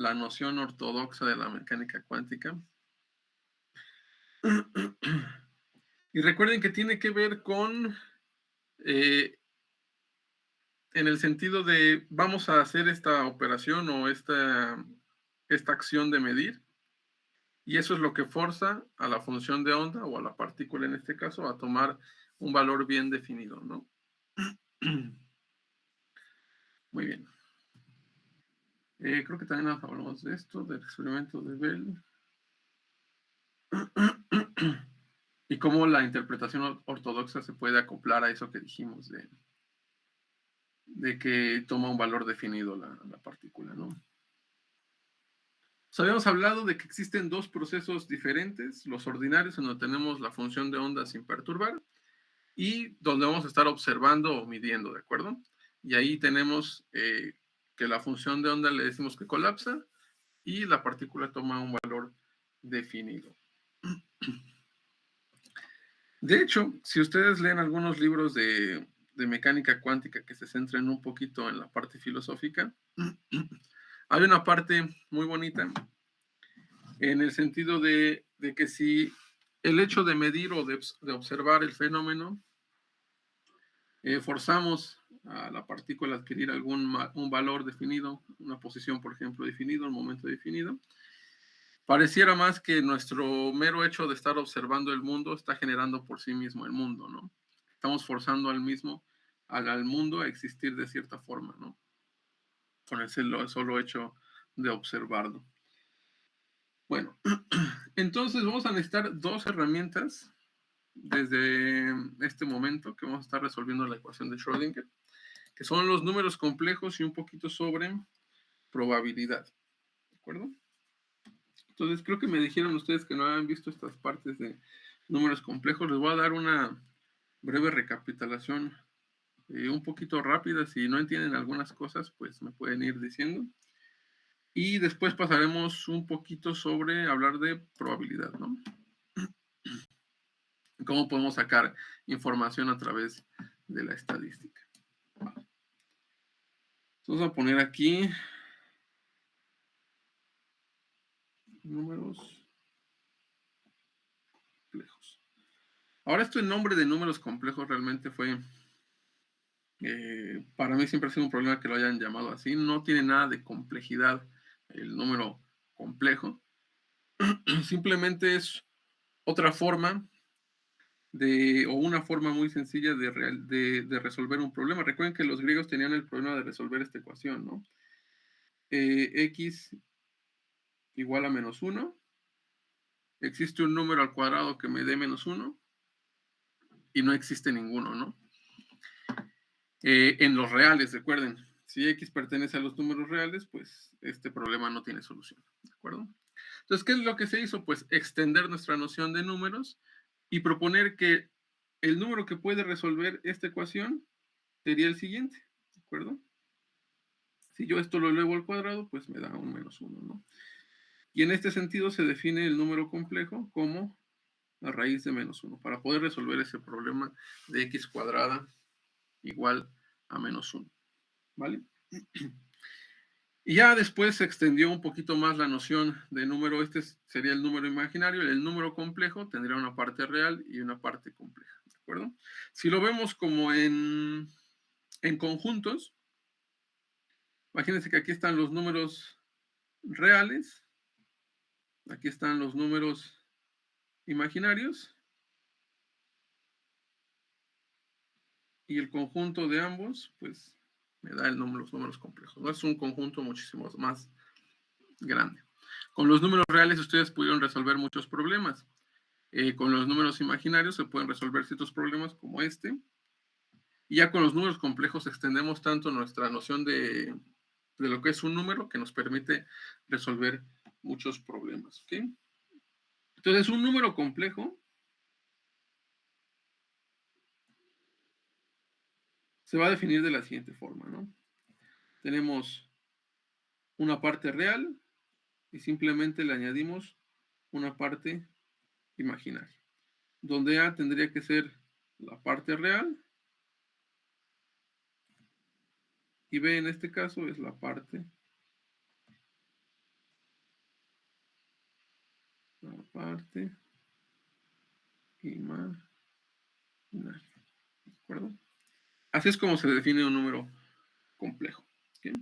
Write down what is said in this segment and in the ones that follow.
la noción ortodoxa de la mecánica cuántica. Y recuerden que tiene que ver con, en el sentido de, vamos a hacer esta operación o esta acción de medir, y eso es lo que forza a la función de onda o a la partícula en este caso a tomar un valor bien definido, ¿no? Muy bien. Creo que también hablamos de esto, del experimento de Bell. Y cómo la interpretación ortodoxa se puede acoplar a eso que dijimos de que toma un valor definido la partícula, ¿no? Habíamos hablado de que existen dos procesos diferentes, los ordinarios, en donde tenemos la función de onda sin perturbar, y donde vamos a estar observando o midiendo, ¿de acuerdo? Y ahí tenemos que la función de onda le decimos que colapsa y la partícula toma un valor definido. De hecho, si ustedes leen algunos libros de mecánica cuántica que se centran un poquito en la parte filosófica, hay una parte muy bonita en el sentido de que si el hecho de medir o de observar el fenómeno forzamos a la partícula a adquirir un valor definido, una posición, por ejemplo, definido, un momento definido, pareciera más que nuestro mero hecho de estar observando el mundo está generando por sí mismo el mundo, ¿no? Estamos forzando al mundo a existir de cierta forma, ¿no? Con el solo hecho de observarlo. Bueno, entonces vamos a necesitar dos herramientas desde este momento que vamos a estar resolviendo la ecuación de Schrödinger, que son los números complejos y un poquito sobre probabilidad, ¿de acuerdo? Entonces creo que me dijeron ustedes que no habían visto estas partes de números complejos. Les voy a dar una breve recapitulación un poquito rápida. Si no entienden algunas cosas, pues me pueden ir diciendo. Y después pasaremos un poquito sobre hablar de probabilidad, ¿no? Cómo podemos sacar información a través de la estadística. Vale. Vamos a poner aquí números complejos. Ahora, esto en nombre de números complejos realmente fue, para mí siempre ha sido un problema que lo hayan llamado así. No tiene nada de complejidad el número complejo. Simplemente es otra forma o una forma muy sencilla de resolver un problema. Recuerden que los griegos tenían el problema de resolver esta ecuación, ¿no? X igual a menos 1. Existe un número al cuadrado que me dé menos 1 y no existe ninguno, ¿no? En los reales, recuerden, si X pertenece a los números reales, pues este problema no tiene solución, ¿de acuerdo? Entonces, ¿qué es lo que se hizo? Pues extender nuestra noción de números y proponer que el número que puede resolver esta ecuación sería el siguiente, ¿de acuerdo? Si yo esto lo elevo al cuadrado, pues me da un menos 1, ¿no? Y en este sentido se define el número complejo como la raíz de menos 1, para poder resolver ese problema de x cuadrada igual a menos 1, ¿vale? Y ya después se extendió un poquito más la noción de número. Este sería el número imaginario. El número complejo tendría una parte real y una parte compleja, ¿de acuerdo? Si lo vemos como en conjuntos, imagínense que aquí están los números reales, aquí están los números imaginarios, y el conjunto de ambos, pues, me da los números complejos, ¿no? Es un conjunto muchísimo más grande. Con los números reales ustedes pudieron resolver muchos problemas. Con los números imaginarios se pueden resolver ciertos problemas como este. Y ya con los números complejos extendemos tanto nuestra noción de lo que es un número que nos permite resolver muchos problemas, ¿ok? Entonces, un número complejo se va a definir de la siguiente forma, ¿no? Tenemos una parte real y simplemente le añadimos una parte imaginaria, donde A tendría que ser la parte real y B en este caso es la parte parte imaginaria. ¿De acuerdo? Así es como se define un número complejo. ¿Okay?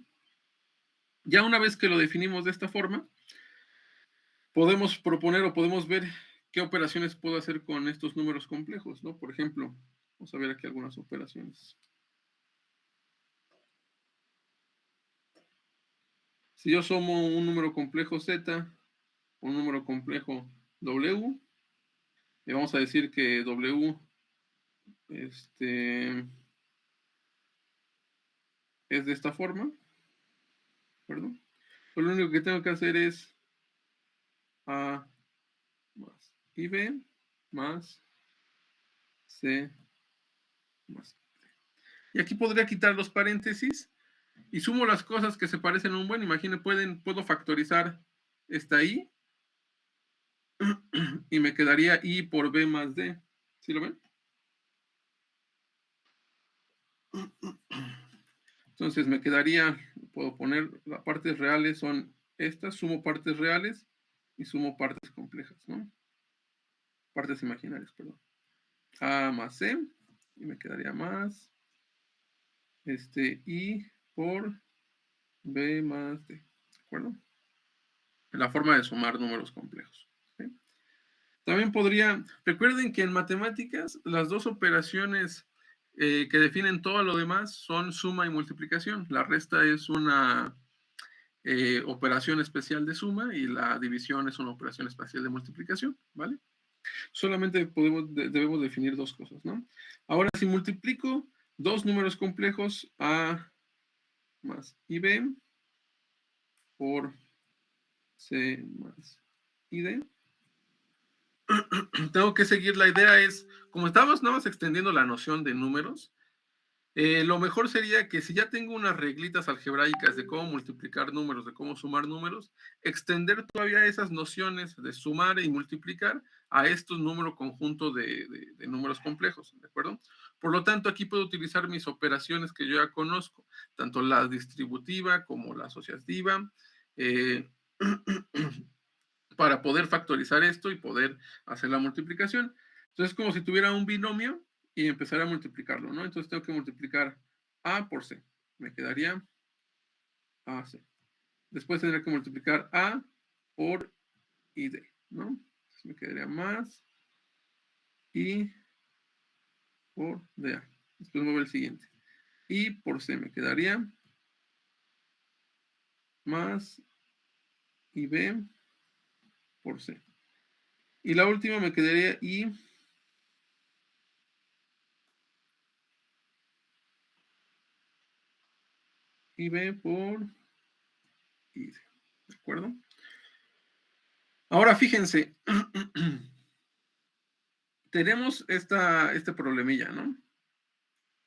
Ya una vez que lo definimos de esta forma, podemos proponer o podemos ver qué operaciones puedo hacer con estos números complejos, ¿no? Por ejemplo, vamos a ver aquí algunas operaciones. Si yo sumo un número complejo Z, un número complejo W, le vamos a decir que W es de esta forma, ¿perdón? Pues lo único que tengo que hacer es A más IB más C más. Y aquí podría quitar los paréntesis y sumo las cosas que se parecen a un buen. Imaginen, puedo factorizar esta I y me quedaría I por B más D. ¿Sí lo ven? Entonces me quedaría, puedo poner las partes reales son estas, sumo partes reales y sumo partes complejas, ¿no? Partes imaginarias, perdón. A más C y me quedaría más I por B más D, ¿de acuerdo? La forma de sumar números complejos. ¿Sí? También recuerden que en matemáticas las dos operaciones que definen todo lo demás son suma y multiplicación. La resta es una operación especial de suma y la división es una operación especial de multiplicación, ¿vale? Solamente debemos definir dos cosas, ¿no? Ahora, si multiplico dos números complejos, A más IB por C más ID, tengo que seguir, la idea es, como estamos nada más extendiendo la noción de números, lo mejor sería que si ya tengo unas reglitas algebraicas de cómo multiplicar números, de cómo sumar números, extender todavía esas nociones de sumar y multiplicar a estos números conjunto de números complejos, ¿de acuerdo? Por lo tanto, aquí puedo utilizar mis operaciones que yo ya conozco, tanto la distributiva como la asociativa, para poder factorizar esto y poder hacer la multiplicación. Entonces, es como si tuviera un binomio y empezar a multiplicarlo, ¿no? Entonces tengo que multiplicar A por C. Me quedaría AC. Después tendré que multiplicar A por ID, ¿no? Entonces me quedaría más I por DA. Después muevo el siguiente. I por C me quedaría más IB por C. Y la última me quedaría I B por ID. ¿De acuerdo? Ahora fíjense, tenemos este problemilla, ¿no?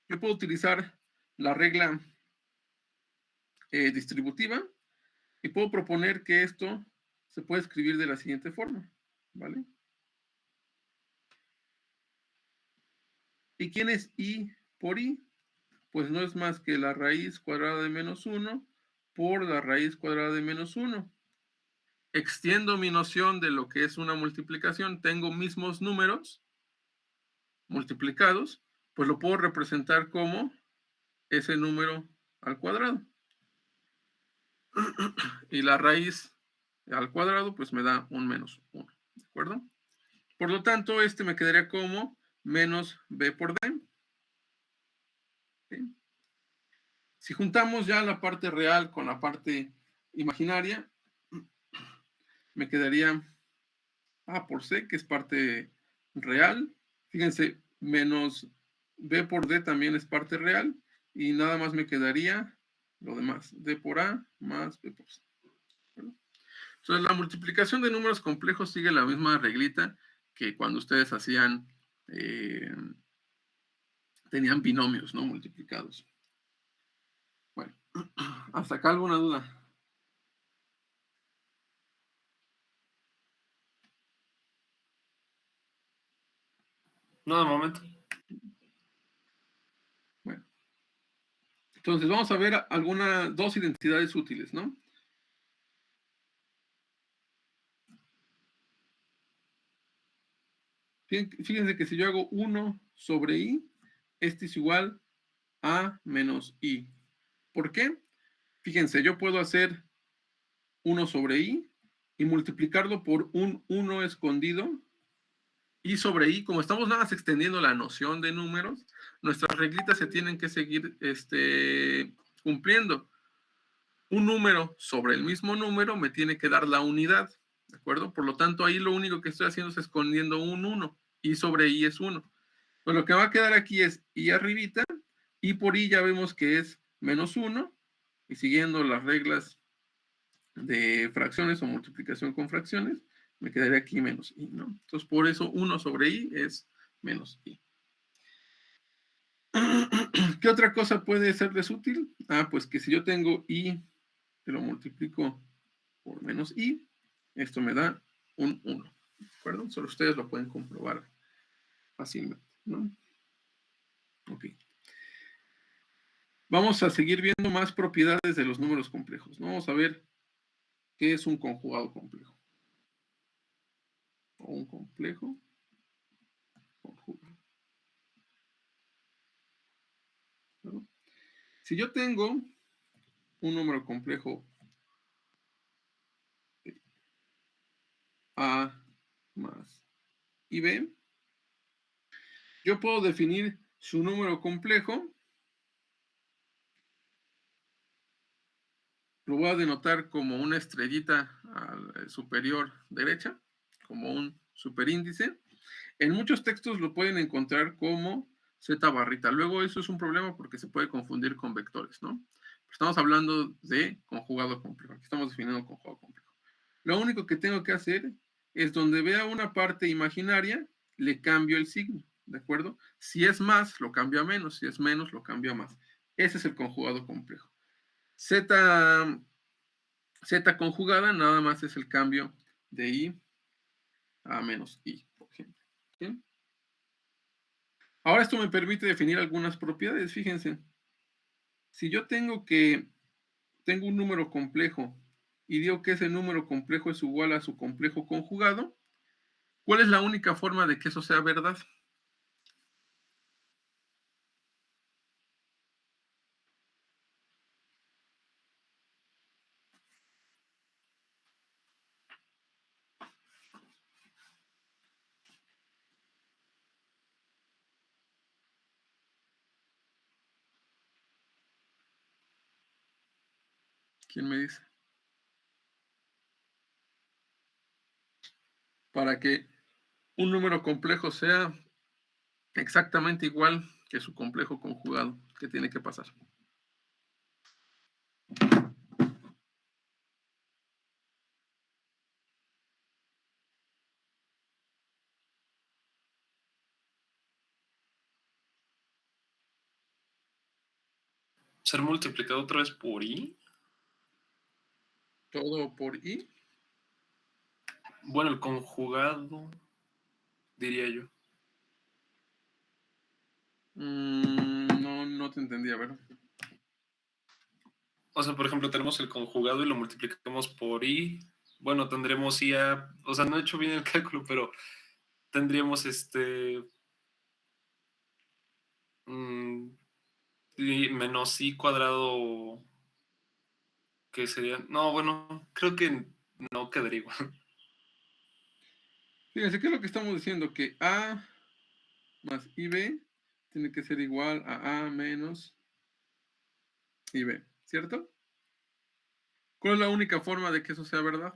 Yo puedo utilizar la regla distributiva y puedo proponer que esto se puede escribir de la siguiente forma, ¿vale? ¿Y quién es I por I? Pues no es más que la raíz cuadrada de menos 1 por la raíz cuadrada de menos 1. Extiendo mi noción de lo que es una multiplicación, tengo mismos números multiplicados, pues lo puedo representar como ese número al cuadrado. Y la raíz al cuadrado, pues me da un menos 1, ¿de acuerdo? Por lo tanto, me quedaría como menos b por d. ¿Sí? Si juntamos ya la parte real con la parte imaginaria, me quedaría a por c, que es parte real. Fíjense, menos b por d también es parte real. Y nada más me quedaría lo demás, d por a más b por c. Entonces, la multiplicación de números complejos sigue la misma reglita que cuando ustedes tenían binomios, ¿no? Multiplicados. Bueno, hasta acá alguna duda. No, de momento. Bueno, entonces vamos a ver dos identidades útiles, ¿no? Fíjense que si yo hago 1 sobre i, este es igual a menos i. ¿Por qué? Fíjense, yo puedo hacer 1 sobre i y multiplicarlo por un 1 escondido. Y sobre i, como estamos nada más extendiendo la noción de números, nuestras reglitas se tienen que seguir cumpliendo. Un número sobre el mismo número me tiene que dar la unidad, ¿de acuerdo? Por lo tanto, ahí lo único que estoy haciendo es escondiendo un 1. I sobre i es 1. Pues lo que va a quedar aquí es i arribita, y por i ya vemos que es menos 1, y siguiendo las reglas de fracciones o multiplicación con fracciones, me quedaría aquí menos i, ¿no? Entonces, por eso 1 sobre i es menos i. ¿Qué otra cosa puede serles útil? Pues que si yo tengo i, que lo multiplico por menos i, esto me da un 1, ¿de acuerdo? Solo ustedes lo pueden comprobar fácilmente, ¿no? Ok. Vamos a seguir viendo más propiedades de los números complejos, ¿no? Vamos a ver qué es un conjugado complejo. O un complejo conjugado. ¿No? Si yo tengo un número complejo A más IB, yo puedo definir su número complejo, lo voy a denotar como una estrellita superior derecha, como un superíndice. En muchos textos lo pueden encontrar como Z barrita. Luego eso es un problema porque se puede confundir con vectores, ¿no? Estamos hablando de conjugado complejo. Aquí estamos definiendo conjugado complejo. Lo único que tengo que hacer es donde vea una parte imaginaria, le cambio el signo, ¿de acuerdo? Si es más, lo cambio a menos. Si es menos, lo cambio a más. Ese es el conjugado complejo. Z conjugada nada más es el cambio de i a menos i, por ejemplo. ¿Sí? Ahora esto me permite definir algunas propiedades. Fíjense, si yo tengo un número complejo y digo que ese número complejo es igual a su complejo conjugado, ¿cuál es la única forma de que eso sea verdad? ¿Quién me dice? Para que un número complejo sea exactamente igual que su complejo conjugado, ¿qué tiene que pasar? ¿Ser multiplicado otra vez por i? ¿Todo por i? Bueno, el conjugado, diría yo. No te entendí, a ver. O sea, por ejemplo, tenemos el conjugado y lo multiplicamos por i. Bueno, tendremos i a... O sea, no he hecho bien el cálculo, pero tendríamos menos i cuadrado, que sería... No, bueno, creo que no quedaría igual. Fíjense, ¿qué es lo que estamos diciendo? Que a más ib tiene que ser igual a menos ib, ¿cierto? ¿Cuál es la única forma de que eso sea verdad?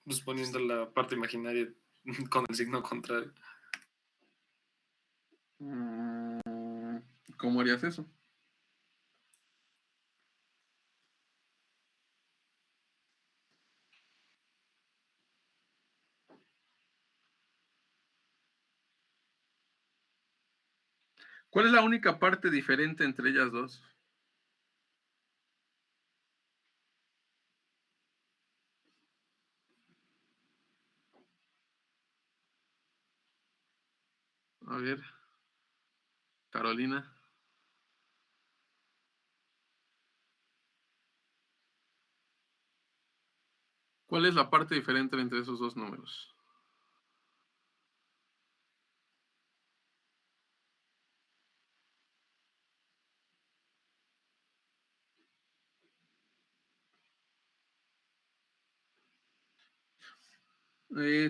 Pues poniendo la parte imaginaria con el signo contrario. ¿Cómo harías eso? ¿Cuál es la única parte diferente entre ellas dos? A ver, Carolina. ¿Cuál es la parte diferente entre esos dos números?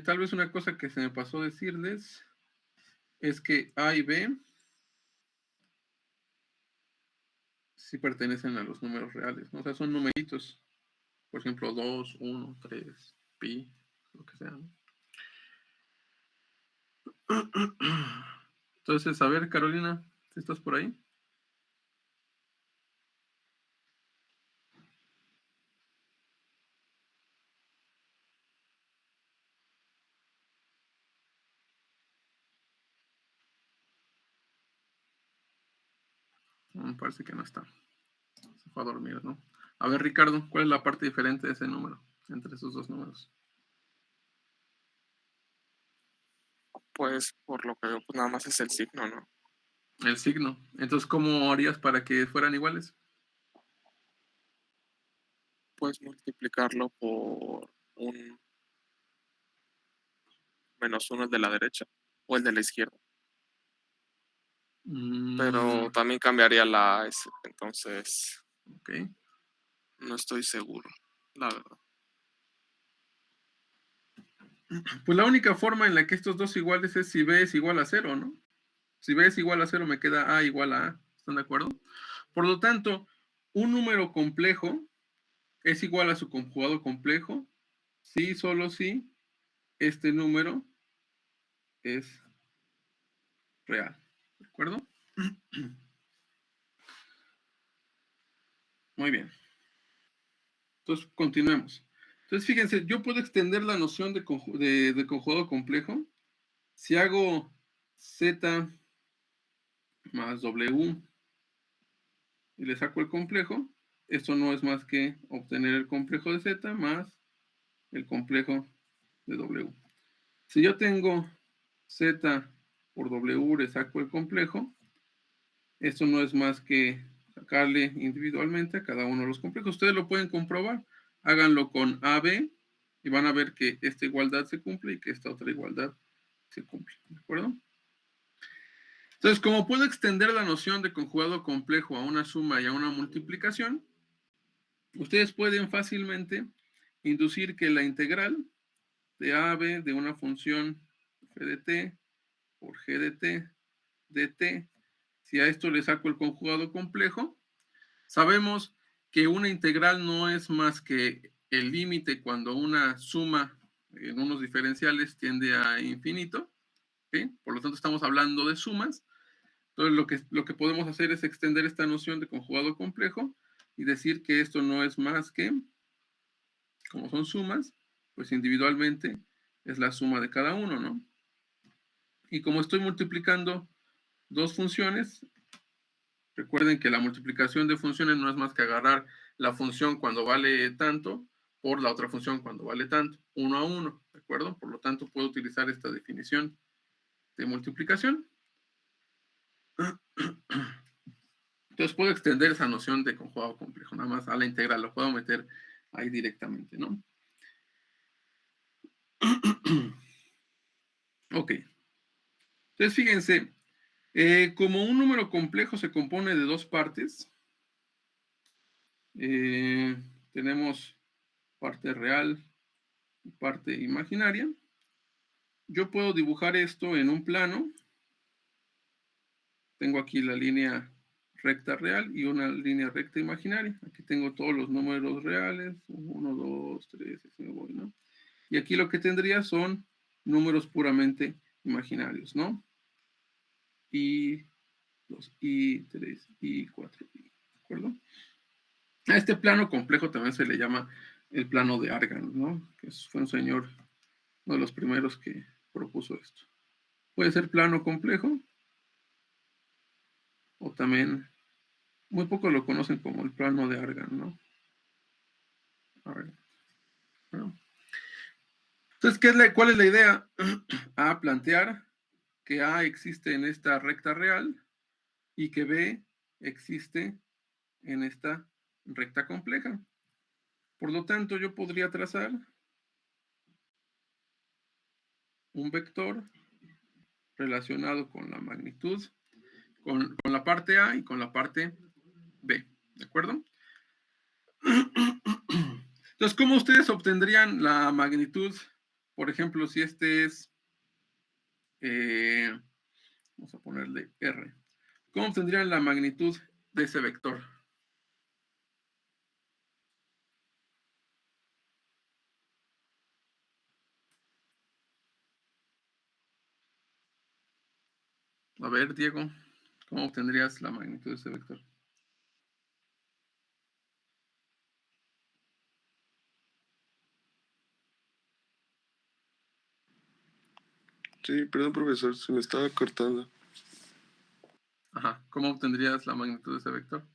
Tal vez una cosa que se me pasó decirles es que A y B sí pertenecen a los números reales, ¿no? O sea, son numeritos. Por ejemplo, 2, 1, 3, pi, lo que sea, ¿no? Entonces, a ver, Carolina, ¿si estás por ahí? Me parece que no está. Se fue a dormir, ¿no? A ver, Ricardo, ¿cuál es la parte diferente de ese número, entre esos dos números? Pues por lo que veo, pues nada más es el signo, ¿no? El signo. Entonces, ¿cómo harías para que fueran iguales? Puedes multiplicarlo por un -1 el de la derecha o el de la izquierda. Pero también cambiaría la S, entonces Ok. no estoy seguro, la verdad. Pues la única forma en la que estos dos iguales es si B es igual a 0, ¿no? Si B es igual a 0, me queda A igual a A. ¿Están de acuerdo? Por lo tanto, un número complejo es igual a su conjugado complejo si, solo si, este número es real. ¿De acuerdo? Muy bien. Entonces, continuemos. Entonces, fíjense, yo puedo extender la noción de conjugado complejo. Si hago Z más W y le saco el complejo, esto no es más que obtener el complejo de Z más el complejo de W. Si yo tengo Z por W, le saco el complejo, esto no es más que sacarle individualmente a cada uno de los complejos. Ustedes lo pueden comprobar. Háganlo con AB y van a ver que esta igualdad se cumple y que esta otra igualdad se cumple. ¿De acuerdo? Entonces, como puedo extender la noción de conjugado complejo a una suma y a una multiplicación, ustedes pueden fácilmente inducir que la integral de AB de una función f de t por g de t dt, si a esto le saco el conjugado complejo, sabemos que una integral no es más que el límite cuando una suma en unos diferenciales tiende a infinito, ¿sí? Por lo tanto estamos hablando de sumas. Entonces lo que podemos hacer es extender esta noción de conjugado complejo y decir que esto no es más que, como son sumas, pues individualmente es la suma de cada uno, ¿no? Y como estoy multiplicando dos funciones, recuerden que la multiplicación de funciones no es más que agarrar la función cuando vale tanto por la otra función cuando vale tanto, 1 a 1, ¿de acuerdo? Por lo tanto, puedo utilizar esta definición de multiplicación. Entonces, puedo extender esa noción de conjugado complejo, nada más a la integral, lo puedo meter ahí directamente, ¿no? Ok. Entonces, fíjense, como un número complejo se compone de dos partes, tenemos parte real y parte imaginaria. Yo puedo dibujar esto en un plano. Tengo aquí la línea recta real y una línea recta imaginaria. Aquí tengo todos los números reales, 1, 2, 3, así me voy, ¿no? Y aquí lo que tendría son números puramente imaginarios, ¿no? Y 2, y 3, y 4, ¿de acuerdo? A este plano complejo también se le llama el plano de Argand, ¿no? Que fue un señor, uno de los primeros que propuso esto. Puede ser plano complejo, o también, muy pocos lo conocen como el plano de Argand, ¿no? Argand. Bueno. Entonces, ¿cuál es la idea? A plantear que A existe en esta recta real y que B existe en esta recta compleja. Por lo tanto, yo podría trazar un vector relacionado con la magnitud, con la parte A y con la parte B, ¿de acuerdo? Entonces, ¿cómo ustedes obtendrían la magnitud? Por ejemplo, si este es, vamos a ponerle R. ¿Cómo obtendrían la magnitud de ese vector? A ver, Diego, ¿cómo obtendrías la magnitud de ese vector? Sí, perdón, profesor, se me estaba cortando. Ajá, ¿cómo obtendrías la magnitud de ese vector?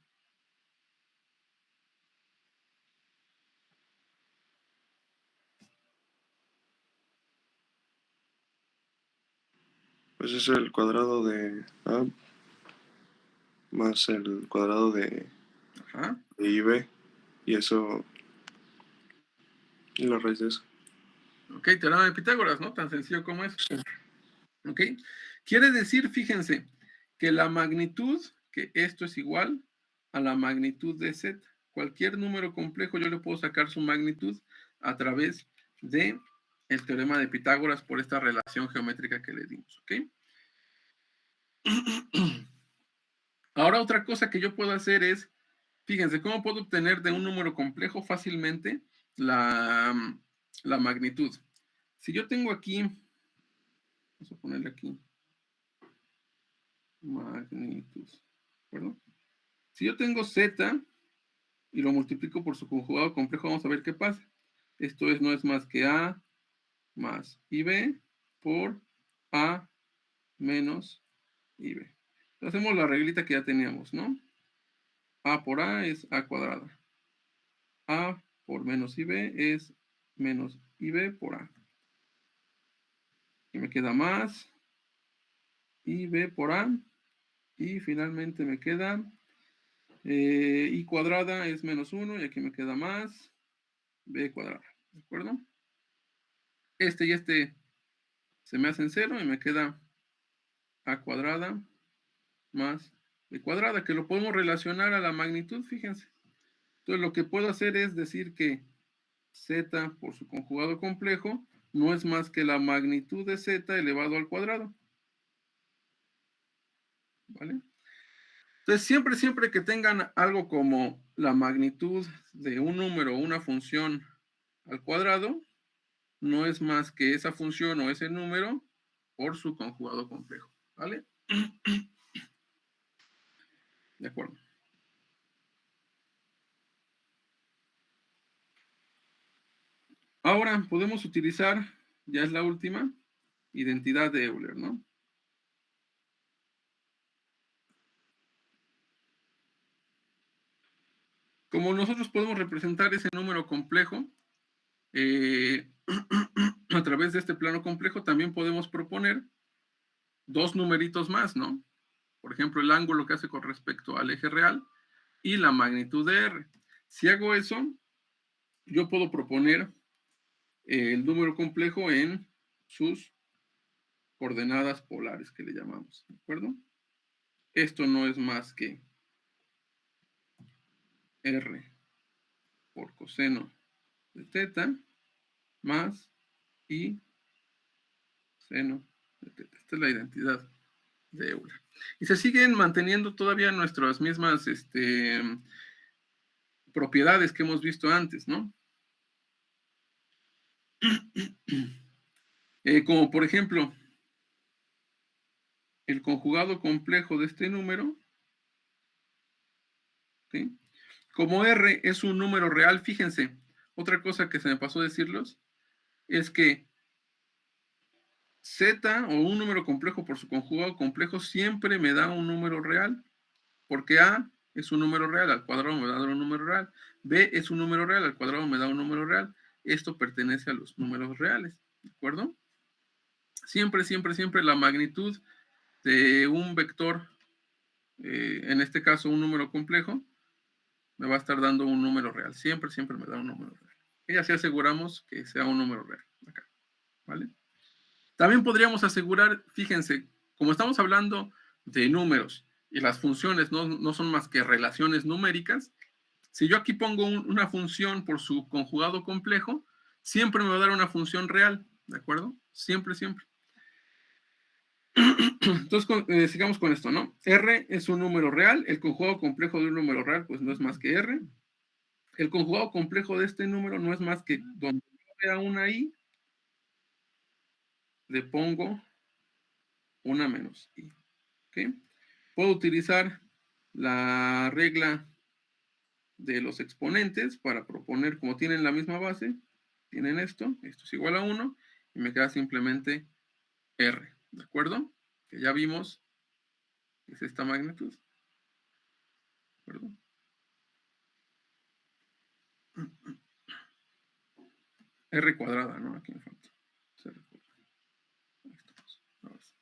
Pues es el cuadrado de A más el cuadrado de Ajá. IB. Y eso, y la raíz de eso. Ok, teorema de Pitágoras, ¿no? Tan sencillo como eso. Sí. Ok. Quiere decir, fíjense, que la magnitud, que esto es igual a la magnitud de Z. Cualquier número complejo yo le puedo sacar su magnitud a través de el teorema de Pitágoras por esta relación geométrica que le dimos, ¿ok? Ahora otra cosa que yo puedo hacer es, fíjense, ¿cómo puedo obtener de un número complejo fácilmente la magnitud? Si yo tengo aquí, vamos a ponerle aquí, magnitud, ¿de acuerdo? Si yo tengo Z y lo multiplico por su conjugado complejo, vamos a ver qué pasa. Esto no es más que A más IB por A menos IB. Hacemos la reglita que ya teníamos, ¿no? A por A es A cuadrada. A por menos IB es menos IB por A. Y me queda más IB por A. Y finalmente me queda I cuadrada es menos 1 y aquí me queda más B cuadrada. ¿De acuerdo? Este y este se me hacen 0 y me queda A cuadrada más B cuadrada, que lo podemos relacionar a la magnitud, fíjense. Entonces lo que puedo hacer es decir que Z por su conjugado complejo no es más que la magnitud de Z elevado al cuadrado. ¿Vale? Entonces siempre que tengan algo como la magnitud de un número o una función al cuadrado, no es más que esa función o ese número por su conjugado complejo. ¿Vale? De acuerdo. Ahora podemos utilizar, ya es la última, identidad de Euler, ¿no? Como nosotros podemos representar ese número complejo a través de este plano complejo, también podemos proponer dos numeritos más, ¿no? Por ejemplo, el ángulo que hace con respecto al eje real y la magnitud de R. Si hago eso, yo puedo proponer el número complejo en sus coordenadas polares que le llamamos, ¿de acuerdo? Esto no es más que R por coseno de teta más I seno de teta. Esta es la identidad de Euler. Y se siguen manteniendo todavía nuestras mismas propiedades que hemos visto antes, ¿no? Como por ejemplo, el conjugado complejo de este número, ¿sí? Como R es un número real, fíjense, otra cosa que se me pasó decirlos es que Z o un número complejo por su conjugado complejo siempre me da un número real, porque A es un número real, al cuadrado me va a dar un número real, B es un número real, al cuadrado me da un número real. Esto pertenece a los números reales, ¿de acuerdo? siempre, siempre, siempre la magnitud de un vector, en este caso un número complejo, me va a estar dando un número real. Siempre, siempre me da un número real. Y así aseguramos que sea un número real. Acá, ¿vale? También podríamos asegurar, fíjense, como estamos hablando de números y las funciones no son más que relaciones numéricas, si yo aquí pongo una función por su conjugado complejo, siempre me va a dar una función real, ¿de acuerdo? Siempre, siempre. Entonces, sigamos con esto, ¿no? R es un número real, el conjugado complejo de un número real, pues no es más que R. El conjugado complejo de este número no es más que donde yo vea una I, le pongo una menos I. ¿Ok? Puedo utilizar la regla de los exponentes para proponer, como tienen la misma base, tienen esto es igual a 1, y me queda simplemente R, ¿de acuerdo? Que ya vimos que es esta magnitud, ¿de acuerdo? R cuadrada, ¿no? Aquí me falta. Ahí estamos.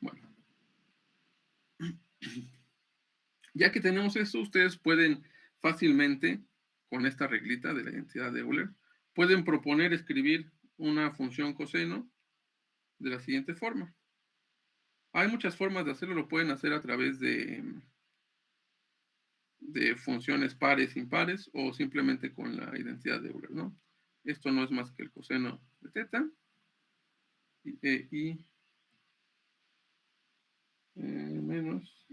Bueno. Ya que tenemos esto, ustedes pueden fácilmente, con esta reglita de la identidad de Euler, pueden proponer escribir una función coseno de la siguiente forma. Hay muchas formas de hacerlo, lo pueden hacer a través de funciones pares, impares, o simplemente con la identidad de Euler, ¿no? Esto no es más que el coseno de teta, y menos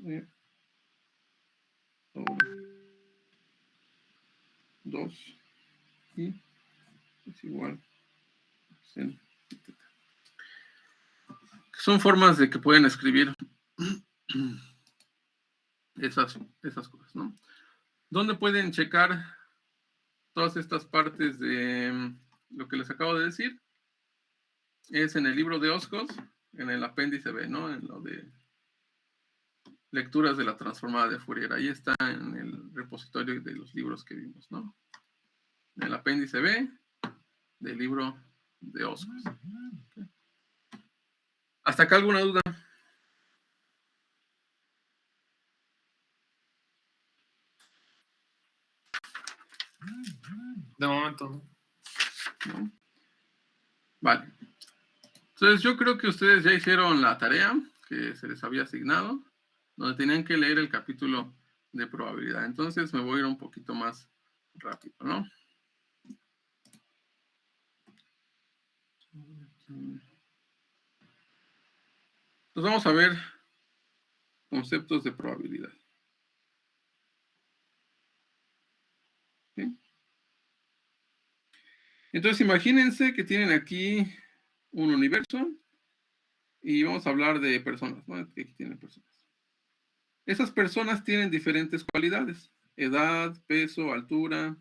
sobre 2 y es igual a seno de teta. Son formas de que pueden escribir esas cosas, ¿no? ¿Dónde pueden checar todas estas partes de lo que les acabo de decir? Es en el libro de Oscos, en el apéndice B, ¿no? En lo de lecturas de la transformada de Fourier. Ahí está en el repositorio de los libros que vimos, ¿no? En el apéndice B del libro de Oscos. Okay. ¿Hasta acá alguna duda? De momento, ¿no? ¿No? Vale. Entonces yo creo que ustedes ya hicieron la tarea que se les había asignado, donde tenían que leer el capítulo de probabilidad. Entonces me voy a ir un poquito más rápido, ¿no? Entonces vamos a ver conceptos de probabilidad. ¿Sí? Entonces imagínense que tienen aquí un universo y vamos a hablar de personas, ¿no? Aquí tienen personas. Esas personas tienen diferentes cualidades: edad, peso, altura,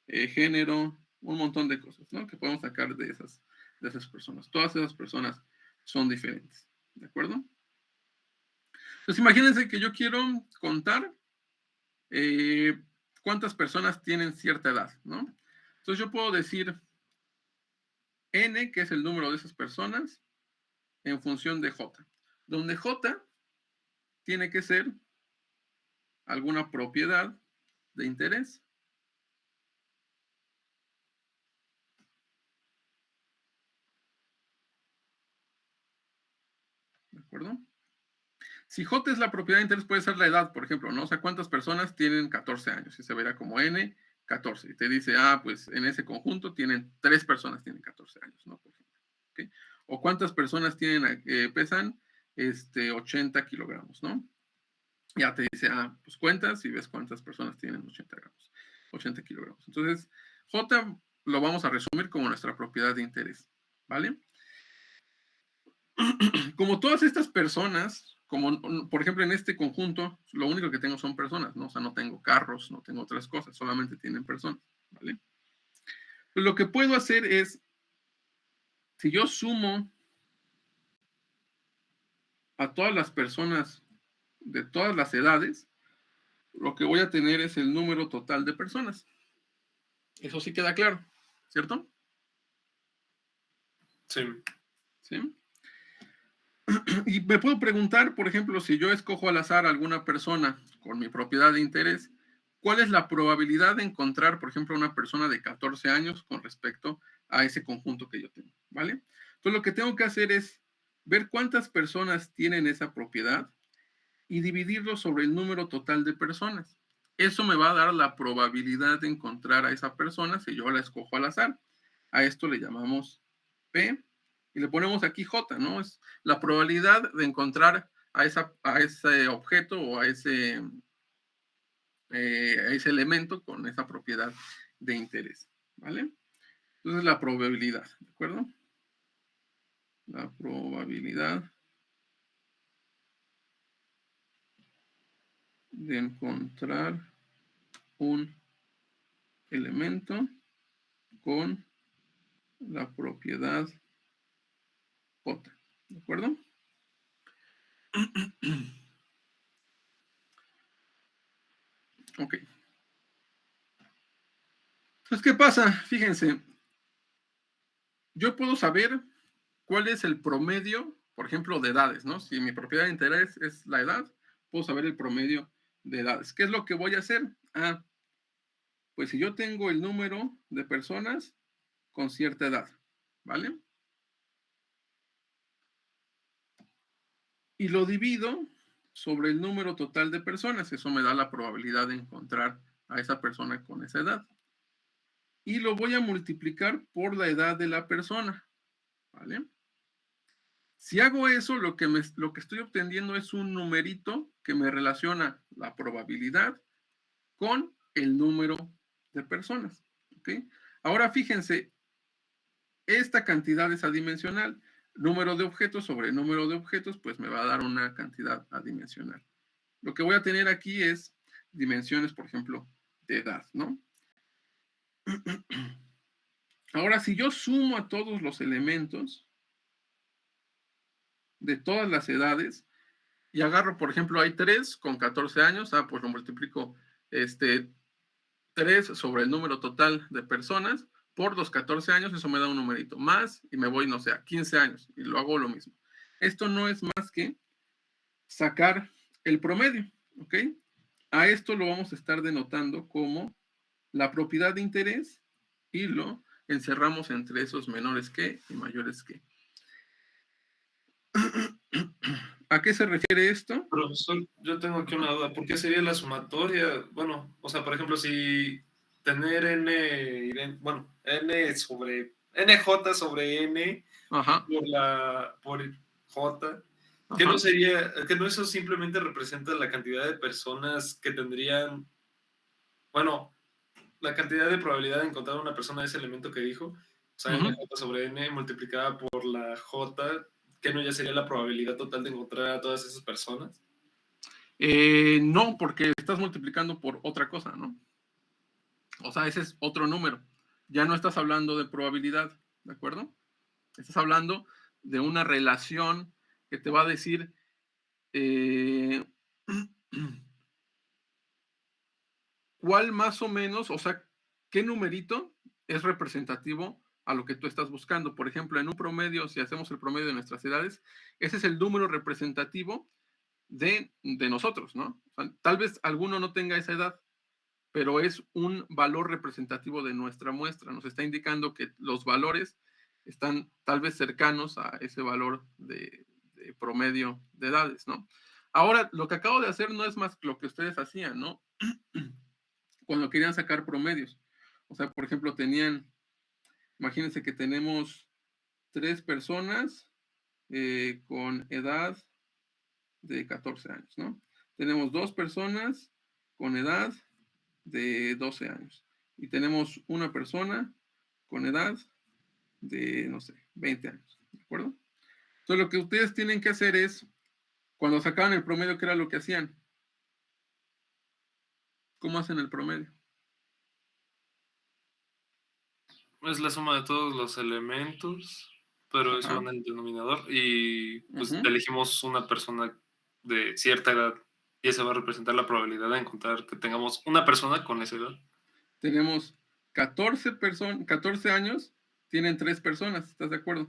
género, un montón de cosas, ¿no? Que podemos sacar de esas personas. Todas esas personas son diferentes, ¿de acuerdo? Entonces imagínense que yo quiero contar cuántas personas tienen cierta edad, ¿no? Entonces yo puedo decir n, que es el número de esas personas, en función de j, donde j tiene que ser alguna propiedad de interés. ¿De acuerdo? Si j es la propiedad de interés, puede ser la edad, por ejemplo, ¿no? O sea, ¿cuántas personas tienen 14 años? Y se verá como n, 14. Y te dice, pues en ese conjunto tienen 3 personas tienen 14 años, ¿no? Por ejemplo. ¿Okay? O cuántas personas pesan 80 kilogramos, ¿no? Ya te dice, pues cuentas y ves cuántas personas tienen 80 kilogramos. Entonces, j lo vamos a resumir como nuestra propiedad de interés, ¿vale? Como todas estas personas, como por ejemplo en este conjunto, lo único que tengo son personas, ¿no? O sea, no tengo carros, no tengo otras cosas, solamente tienen personas, ¿vale? Pues lo que puedo hacer es, si yo sumo a todas las personas de todas las edades, lo que voy a tener es el número total de personas. Eso sí queda claro, ¿cierto? Sí. ¿Sí? Y me puedo preguntar, por ejemplo, si yo escojo al azar a alguna persona con mi propiedad de interés, ¿cuál es la probabilidad de encontrar, por ejemplo, una persona de 14 años con respecto a ese conjunto que yo tengo? ¿Vale? Entonces, lo que tengo que hacer es ver cuántas personas tienen esa propiedad y dividirlo sobre el número total de personas. Eso me va a dar la probabilidad de encontrar a esa persona si yo la escojo al azar. A esto le llamamos P y le ponemos aquí J, ¿no? Es la probabilidad de encontrar a ese objeto o a ese elemento con esa propiedad de interés, ¿vale? Entonces la probabilidad, ¿de acuerdo? La probabilidad de encontrar un elemento con la propiedad J, ¿de acuerdo? Ok. Entonces, ¿qué pasa? Fíjense, yo puedo saber cuál es el promedio, por ejemplo, de edades, ¿no? Si mi propiedad de interés es la edad, puedo saber el promedio de edades. ¿Qué es lo que voy a hacer? Ah, pues si yo tengo el número de personas con cierta edad, ¿vale? Y lo divido sobre el número total de personas. Eso me da la probabilidad de encontrar a esa persona con esa edad. Y lo voy a multiplicar por la edad de la persona, ¿vale? Si hago eso, lo que estoy obteniendo es un numerito que me relaciona la probabilidad con el número de personas, ¿ok? Ahora fíjense, esta cantidad es adimensional. Número de objetos sobre número de objetos, pues me va a dar una cantidad adimensional. Lo que voy a tener aquí es dimensiones, por ejemplo, de edad, ¿no? Ahora, si yo sumo a todos los elementos de todas las edades y agarro, por ejemplo, hay 3 con 14 años, pues lo multiplico 3 sobre el número total de personas por los 14 años, eso me da un numerito más y me voy, no sé, a 15 años y lo hago lo mismo. Esto no es más que sacar el promedio, ¿ok? A esto lo vamos a estar denotando como la propiedad de interés y lo encerramos entre esos menores que y mayores que. ¿A qué se refiere esto? Profesor, yo tengo aquí una duda. ¿Por qué sería la sumatoria? Bueno, o sea, por ejemplo, si tener n sobre nj sobre n Ajá, por j, que ajá. no sería, que no eso simplemente representa la cantidad de personas que tendrían, bueno, la cantidad de probabilidad de encontrar una persona de ese elemento que dijo, o sea, Uh-huh. nj sobre n multiplicada por la j, que no ya sería la probabilidad total de encontrar a todas esas personas. No, porque estás multiplicando por otra cosa, ¿no? O sea, ese es otro número. Ya no estás hablando de probabilidad, ¿de acuerdo? Estás hablando de una relación que te va a decir cuál más o menos, o sea, qué numerito es representativo a lo que tú estás buscando. Por ejemplo, en un promedio, si hacemos el promedio de nuestras edades, ese es el número representativo de nosotros, ¿no? O sea, tal vez alguno no tenga esa edad, pero es un valor representativo de nuestra muestra. Nos está indicando que los valores están tal vez cercanos a ese valor de promedio de edades, ¿no? Ahora, lo que acabo de hacer no es más que lo que ustedes hacían, ¿no? Cuando querían sacar promedios. O sea, por ejemplo, imagínense que tenemos 3 personas con edad de 14 años, ¿no? Tenemos 2 personas con edad de 12 años. Y tenemos una persona con edad de, no sé, 20 años, ¿de acuerdo? Entonces lo que ustedes tienen que hacer es, cuando sacaban el promedio, ¿qué era lo que hacían? ¿Cómo hacen el promedio? Es la suma de todos los elementos, pero eso va Ajá. en el denominador y pues Uh-huh. elegimos una persona de cierta edad y esa va a representar la probabilidad de encontrar que tengamos una persona con esa edad. Tenemos 14 años tienen 3 personas, ¿estás de acuerdo?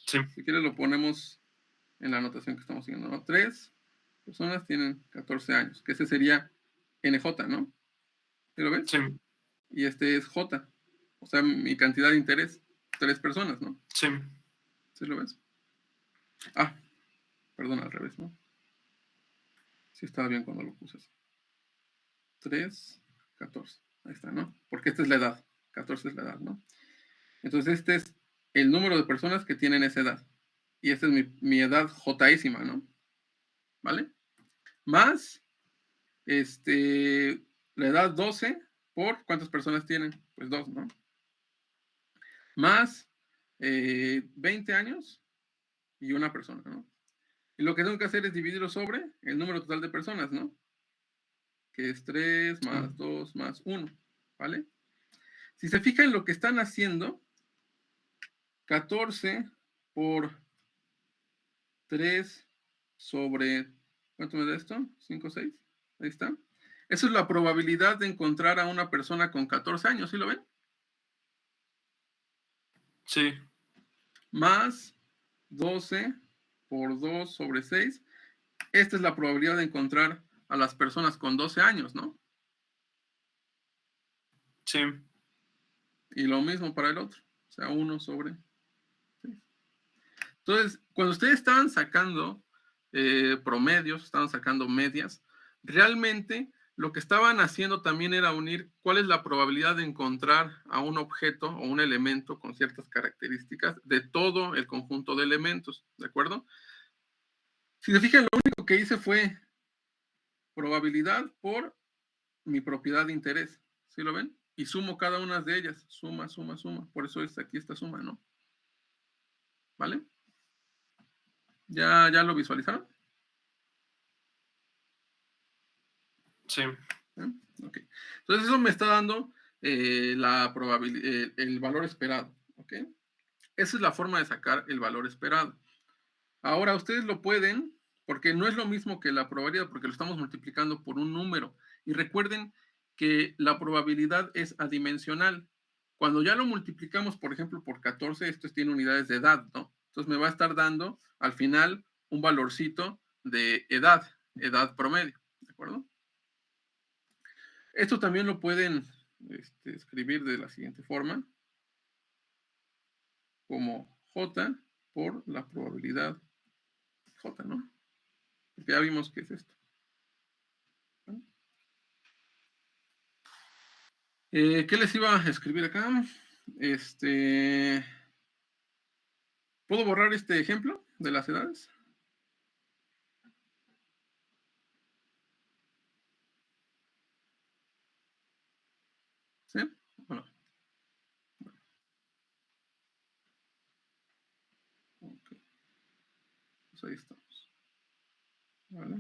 Sí, Si quieres lo ponemos en la anotación que estamos siguiendo, ¿no? 3 personas tienen 14 años, que ese sería NJ, ¿no? ¿Sí lo ves? sí, Y este es J, o sea, mi cantidad de interés, 3 personas, ¿no? sí. ¿Sí lo ves? Ah, perdón, al revés, ¿no? Sí estaba bien cuando lo puse así. 3, 14. Ahí está, ¿no? Porque esta es la edad. 14 es la edad, ¿no? Entonces este es el número de personas que tienen esa edad. Y esta es mi edad J-ésima, ¿no? ¿Vale? Más la edad 12 por ¿cuántas personas tienen? Pues 2, ¿no? Más 20 años y una persona, ¿no? Y lo que tengo que hacer es dividirlo sobre el número total de personas, ¿no? Que es 3 más 2 más 1, ¿vale? Si se fijan lo que están haciendo, 14 por 3 sobre, ¿cuánto me da esto? 5, 6, ahí está. Esa es la probabilidad de encontrar a una persona con 14 años, ¿sí lo ven? Sí, Más 12 por 2 sobre 6. Esta es la probabilidad de encontrar a las personas con 12 años, ¿no? sí, Y lo mismo para el otro, o sea, 1 sobre 6. Entonces, cuando ustedes estaban sacando promedios, estaban sacando medias, realmente lo que estaban haciendo también era unir cuál es la probabilidad de encontrar a un objeto o un elemento con ciertas características de todo el conjunto de elementos, ¿de acuerdo? Si se fijan, lo único que hice fue probabilidad por mi propiedad de interés, ¿sí lo ven? Y sumo cada una de ellas, suma, suma, suma. Por eso es aquí esta suma, ¿no? ¿Vale? ¿Ya lo visualizaron? sí, ¿Eh? Ok. Entonces eso me está dando el valor esperado. ¿Ok? Esa es la forma de sacar el valor esperado. Ahora ustedes lo pueden, porque no es lo mismo que la probabilidad, porque lo estamos multiplicando por un número. Y recuerden que la probabilidad es adimensional. Cuando ya lo multiplicamos, por ejemplo, por 14, esto tiene unidades de edad, ¿no? Entonces me va a estar dando al final un valorcito de edad promedio, ¿de acuerdo? Esto también lo pueden escribir de la siguiente forma, como J por la probabilidad J, ¿no? Porque ya vimos qué es esto. ¿Qué les iba a escribir acá? ¿Puedo borrar este ejemplo de las edades? ¿Sí? Bueno. Ok. Pues ahí estamos. ¿Vale?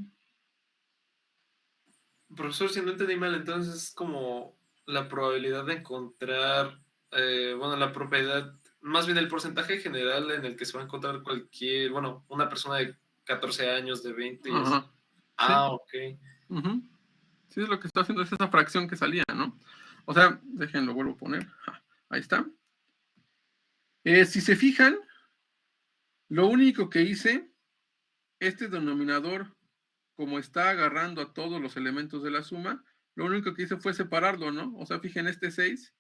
profesor, si no entendí mal, entonces es como la probabilidad de encontrar, bueno, la propiedad, más bien el porcentaje general en el que se va a encontrar cualquier, bueno, una persona de 14 años, de 20 y así. Ajá. Sí. Ah, ok. Ujú. Sí, es lo que está haciendo, es esa fracción que salía, ¿no? O sea, déjenlo, vuelvo a poner. Ahí está. Si se fijan, lo único que hice, este denominador, como está agarrando a todos los elementos de la suma, lo único que hice fue separarlo, ¿no? O sea, fijen, este 6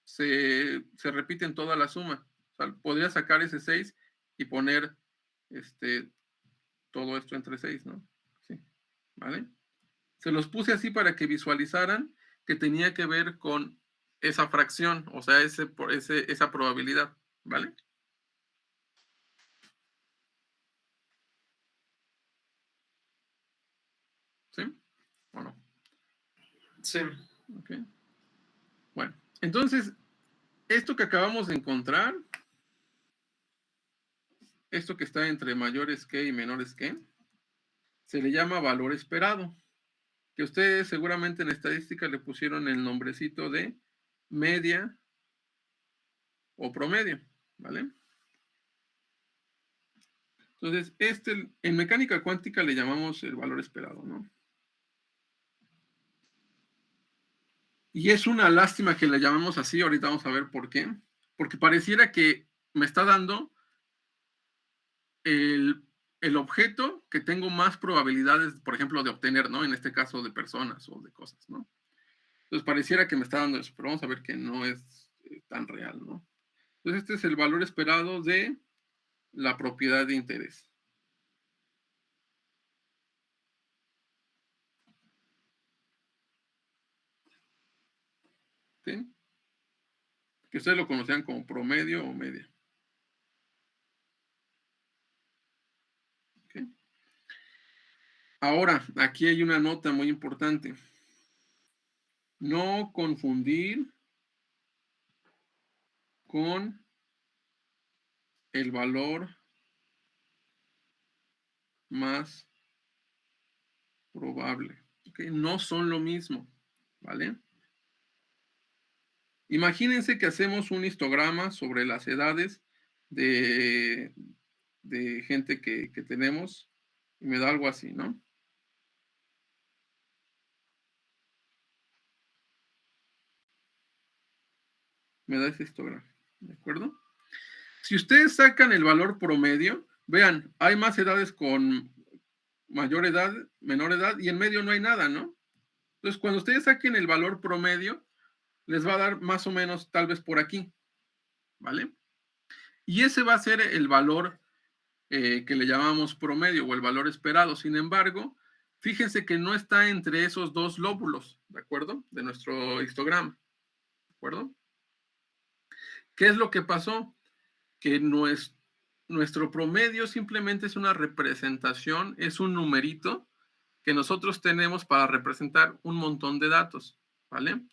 se repite en toda la suma. O sea, podría sacar ese 6 y poner todo esto entre 6, ¿no? Sí, ¿vale? Se los puse así para que visualizaran que tenía que ver con esa fracción, o sea, esa probabilidad, ¿vale? ¿Sí? ¿O no? Sí, Ok. Bueno, entonces, esto que acabamos de encontrar, esto que está entre mayores que y menores que, se le llama valor esperado, que ustedes seguramente en estadística le pusieron el nombrecito de media o promedio, ¿vale? Entonces, en mecánica cuántica le llamamos el valor esperado, ¿no? Y es una lástima que le llamemos así, ahorita vamos a ver por qué. Porque pareciera que me está dando el objeto que tengo más probabilidades, por ejemplo, de obtener, ¿no? En este caso de personas o de cosas, ¿no? Entonces pareciera que me está dando eso, pero vamos a ver que no es tan real, ¿no? Entonces este es el valor esperado de la propiedad de interés. ¿Sí? Que ustedes lo conocían como promedio o media. ¿Okay? Ahora, aquí hay una nota muy importante. No confundir con el valor más probable. ¿Okay? No son lo mismo, ¿vale? Imagínense que hacemos un histograma sobre las edades de gente que tenemos y me da algo así, ¿no? Me da ese histograma, ¿de acuerdo? Si ustedes sacan el valor promedio, vean, hay más edades con mayor edad, menor edad, y en medio no hay nada, ¿no? Entonces, cuando ustedes saquen el valor promedio, les va a dar más o menos tal vez por aquí, ¿vale? Y ese va a ser el valor que le llamamos promedio o el valor esperado. Sin embargo, fíjense que no está entre esos dos lóbulos, ¿de acuerdo? De nuestro histograma, ¿de acuerdo? ¿Qué es lo que pasó? Que nuestro promedio simplemente es una representación, es un numerito que nosotros tenemos para representar un montón de datos, ¿vale?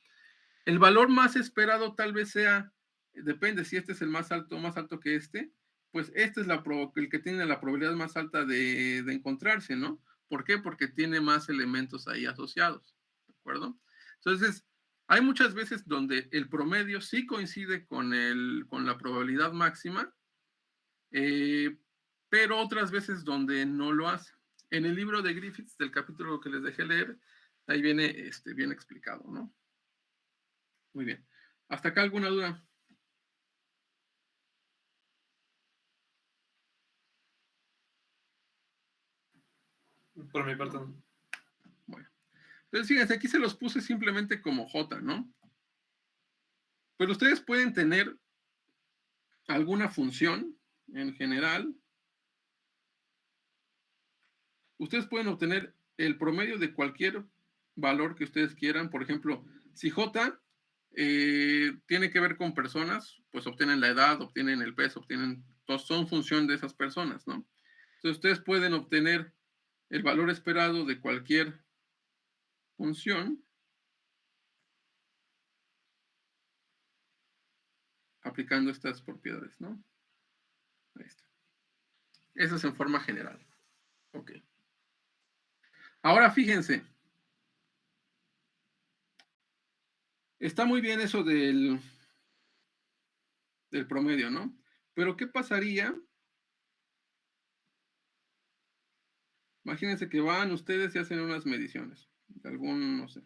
El valor más esperado tal vez sea, depende si este es el más alto que este, pues este es el que tiene la probabilidad más alta de encontrarse, ¿no? ¿Por qué? Porque tiene más elementos ahí asociados, ¿de acuerdo? Entonces, hay muchas veces donde el promedio sí coincide con la probabilidad máxima, pero otras veces donde no lo hace. En el libro de Griffiths, del capítulo que les dejé leer, ahí viene bien explicado, ¿no? Muy bien. ¿Hasta acá alguna duda? Por mi parte, no. Bueno. Entonces, fíjense, aquí se los puse simplemente como J, ¿no? Pero ustedes pueden tener alguna función en general. Ustedes pueden obtener el promedio de cualquier valor que ustedes quieran. Por ejemplo, si J tiene que ver con personas, pues obtienen la edad, obtienen el peso, todos son función de esas personas, ¿no? Entonces ustedes pueden obtener el valor esperado de cualquier función aplicando estas propiedades, ¿no? Ahí está. Eso es en forma general. Ok. Ahora fíjense. Está muy bien eso del promedio, ¿no? Pero ¿qué pasaría? Imagínense que van ustedes y hacen unas mediciones. Algún, no sé,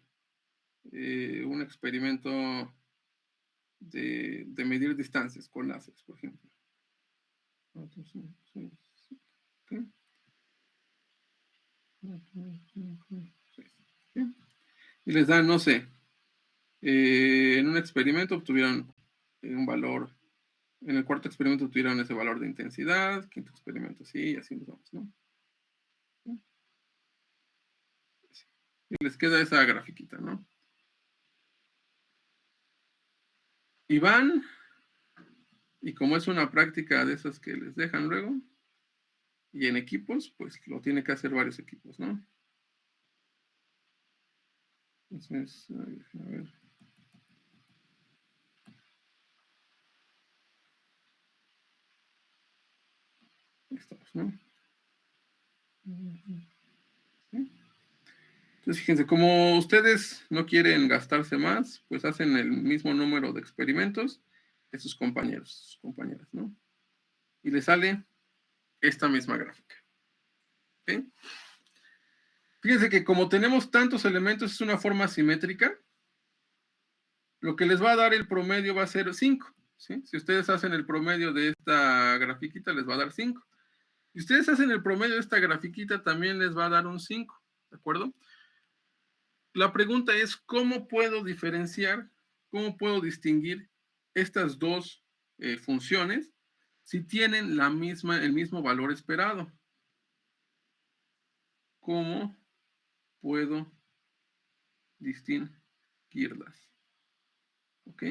un experimento de medir distancias con láseres, por ejemplo. Y les dan, no sé, en un experimento obtuvieron un valor, en el cuarto experimento obtuvieron ese valor de intensidad, quinto experimento sí, y así nos vamos, ¿no? Y les queda esa grafiquita, ¿no? Y van, y como es una práctica de esas que les dejan luego, y en equipos, pues lo tiene que hacer varios equipos, ¿no? Entonces, a ver. Ahí estamos, ¿no? ¿Sí? Entonces, fíjense, como ustedes no quieren gastarse más, pues hacen el mismo número de experimentos que sus compañeros, sus compañeras, ¿no? Y les sale esta misma gráfica. ¿Okay? Fíjense que como tenemos tantos elementos, es una forma simétrica. lo que les va a dar el promedio va a ser 5. ¿Sí? Si ustedes hacen el promedio de esta grafiquita, les va a dar 5. Si ustedes hacen el promedio de esta grafiquita, también les va a dar un 5. ¿De acuerdo? La pregunta es, ¿cómo puedo diferenciar, cómo puedo distinguir estas dos funciones si tienen el mismo valor esperado? ¿Cómo puedo distinguirlas? ¿Ok?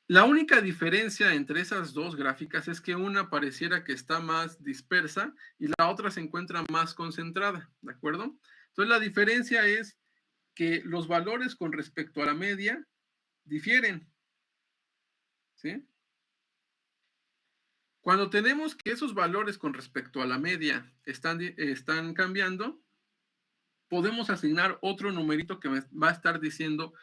La única diferencia entre esas dos gráficas es que una pareciera que está más dispersa y la otra se encuentra más concentrada, ¿de acuerdo? Entonces la diferencia es que los valores con respecto a la media difieren, ¿sí? Cuando tenemos que esos valores con respecto a la media están cambiando, podemos asignar otro numerito que me va a estar diciendo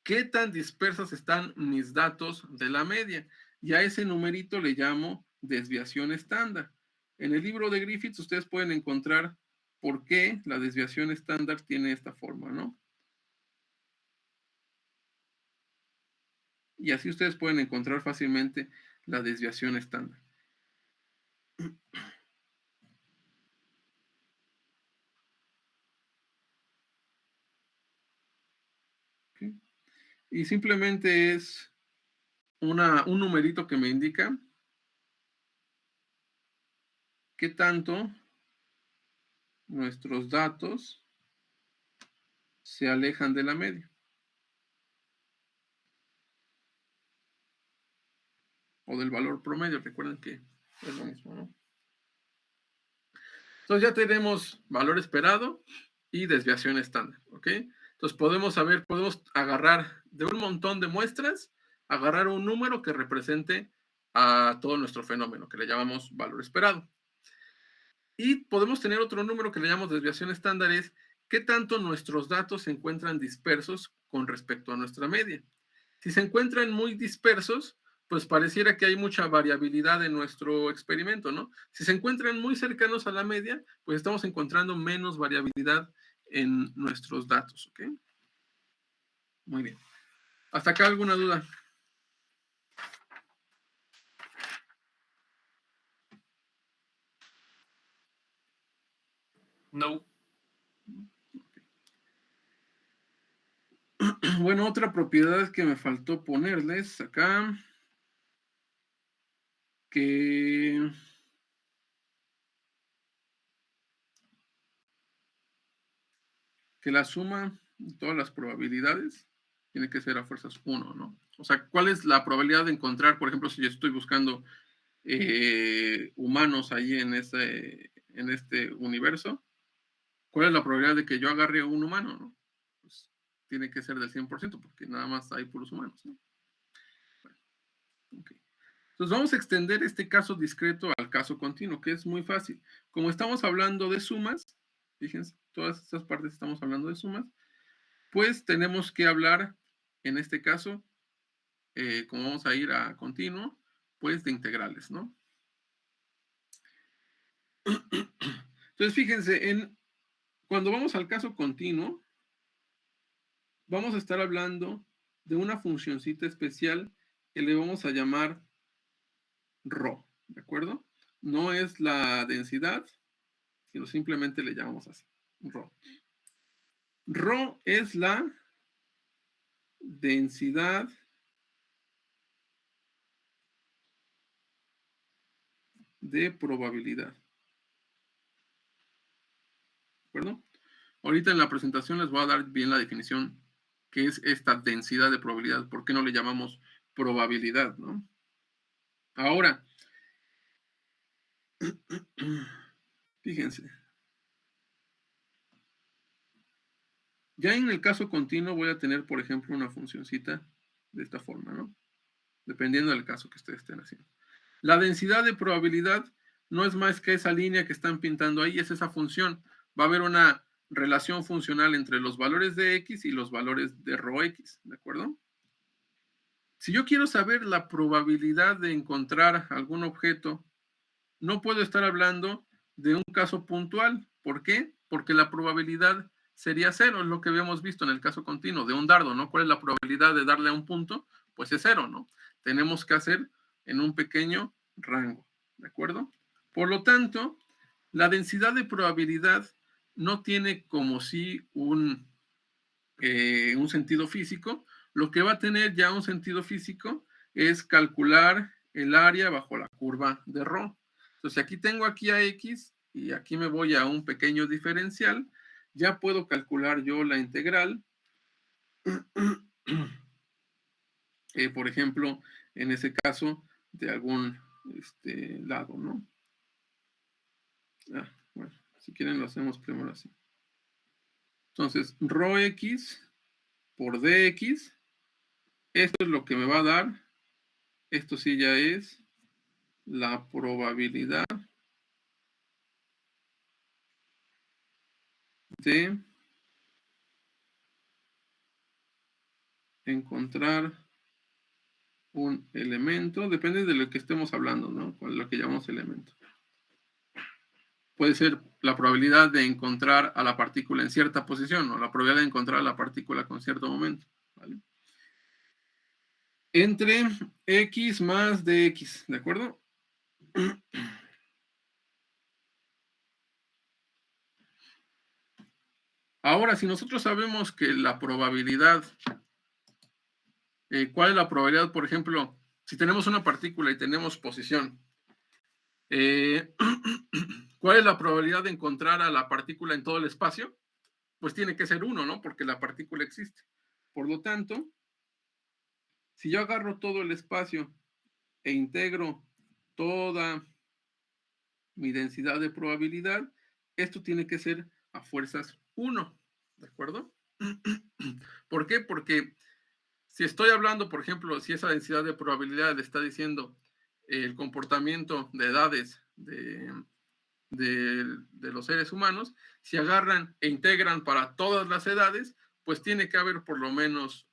qué tan dispersas están mis datos de la media. Y a ese numerito le llamo desviación estándar. En el libro de Griffiths ustedes pueden encontrar por qué la desviación estándar tiene esta forma, ¿no? Y así ustedes pueden encontrar fácilmente la desviación estándar. ¿Okay? Y simplemente es un numerito que me indica qué tanto nuestros datos se alejan de la media. O del valor promedio, recuerden que es lo mismo, ¿no? Entonces ya tenemos valor esperado y desviación estándar, ¿ok? Entonces podemos agarrar de un montón de muestras, agarrar un número que represente a todo nuestro fenómeno, que le llamamos valor esperado. Y podemos tener otro número que le llamamos desviación estándar, es qué tanto nuestros datos se encuentran dispersos con respecto a nuestra media. Si se encuentran muy dispersos, pues pareciera que hay mucha variabilidad en nuestro experimento, ¿no? Si se encuentran muy cercanos a la media, pues estamos encontrando menos variabilidad en nuestros datos, ¿ok? Muy bien. ¿Hasta acá alguna duda? No. Bueno, otra propiedad que me faltó ponerles acá, que la suma de todas las probabilidades tiene que ser a fuerzas 1, ¿no? O sea, ¿cuál es la probabilidad de encontrar, por ejemplo, si yo estoy buscando humanos ahí en este universo? ¿Cuál es la probabilidad de que yo agarre a un humano, no? Pues tiene que ser del 100%, porque nada más hay puros humanos, ¿no? Bueno, okay. Entonces vamos a extender este caso discreto al caso continuo, que es muy fácil. Como estamos hablando de sumas, fíjense, todas estas partes estamos hablando de sumas, pues tenemos que hablar, en este caso, como vamos a ir a continuo, pues de integrales, ¿no? Entonces, fíjense, cuando vamos al caso continuo, vamos a estar hablando de una funcioncita especial que le vamos a llamar ρ, ¿de acuerdo? No es la densidad, sino simplemente le llamamos así, ρ. Ρ es la densidad de probabilidad. ¿De acuerdo? Ahorita en la presentación les voy a dar bien la definición que es esta densidad de probabilidad. ¿Por qué no le llamamos probabilidad, no? Ahora, fíjense. Ya en el caso continuo voy a tener, por ejemplo, una funcioncita de esta forma, ¿no? Dependiendo del caso que ustedes estén haciendo. La densidad de probabilidad no es más que esa línea que están pintando ahí, es esa función. Va a haber una relación funcional entre los valores de X y los valores de ρx, ¿de acuerdo? Si yo quiero saber la probabilidad de encontrar algún objeto, no puedo estar hablando de un caso puntual. ¿Por qué? Porque la probabilidad sería 0, es lo que habíamos visto en el caso continuo de un dardo, ¿no? ¿Cuál es la probabilidad de darle a un punto? Pues es 0, ¿no? Tenemos que hacer en un pequeño rango, ¿de acuerdo? Por lo tanto, la densidad de probabilidad no tiene como si un sentido físico. Lo que va a tener ya un sentido físico es calcular el área bajo la curva de ρ. Entonces, aquí tengo aquí a x y aquí me voy a un pequeño diferencial. Ya puedo calcular yo la integral. Por ejemplo, en ese caso, de algún lado, ¿no? Bueno, si quieren lo hacemos primero así. Entonces, ρx por dx, esto es lo que me va a dar. Esto sí ya es la probabilidad de encontrar un elemento, depende de lo que estemos hablando, ¿no? Con lo que llamamos elemento. Puede ser la probabilidad de encontrar a la partícula en cierta posición, o la probabilidad de encontrar a la partícula con cierto momento, ¿vale? Entre x más dx, ¿de acuerdo? Ahora, si nosotros sabemos que la probabilidad, ¿cuál es la probabilidad, por ejemplo, si tenemos una partícula y tenemos posición? ¿Cuál es la probabilidad de encontrar a la partícula en todo el espacio? Pues tiene que ser 1, ¿no? Porque la partícula existe. Por lo tanto, si yo agarro todo el espacio e integro toda mi densidad de probabilidad, esto tiene que ser a fuerzas 1, ¿de acuerdo? ¿Por qué? Porque si estoy hablando, por ejemplo, si esa densidad de probabilidad está diciendo el comportamiento de edades de los seres humanos, si agarran e integran para todas las edades, pues tiene que haber por lo menos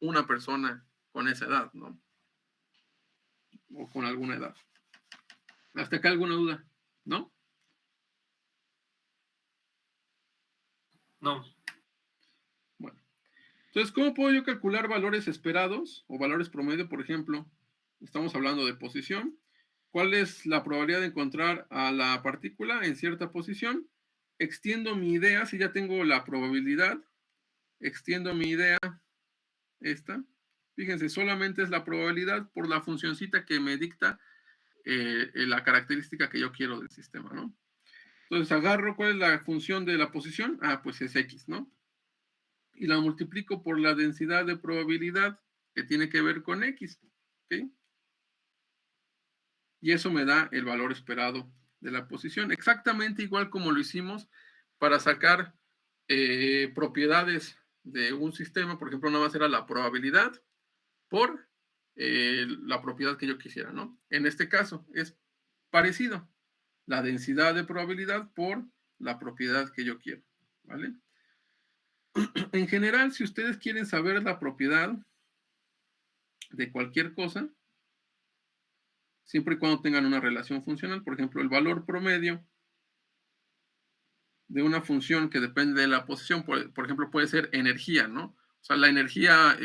una persona con esa edad, ¿no? O con alguna edad. ¿Hasta acá alguna duda? ¿No? No. Bueno. Entonces, ¿cómo puedo yo calcular valores esperados o valores promedio? Por ejemplo, estamos hablando de posición. ¿Cuál es la probabilidad de encontrar a la partícula en cierta posición? Extiendo mi idea, si ya tengo la probabilidad, extiendo mi idea, esta. Fíjense, solamente es la probabilidad por la funcioncita que me dicta la característica que yo quiero del sistema, ¿no? Entonces agarro, ¿cuál es la función de la posición? Ah, pues es x, ¿no? Y la multiplico por la densidad de probabilidad que tiene que ver con x, ¿ok? Y eso me da el valor esperado de la posición, exactamente igual como lo hicimos para sacar propiedades de un sistema. Por ejemplo, nada más era la probabilidad por la propiedad que yo quisiera, ¿no? En este caso es parecido, la densidad de probabilidad por la propiedad que yo quiero, ¿vale? En general, si ustedes quieren saber la propiedad de cualquier cosa, siempre y cuando tengan una relación funcional, por ejemplo, el valor promedio de una función que depende de la posición, por ejemplo, puede ser energía, ¿no? O sea, la energía,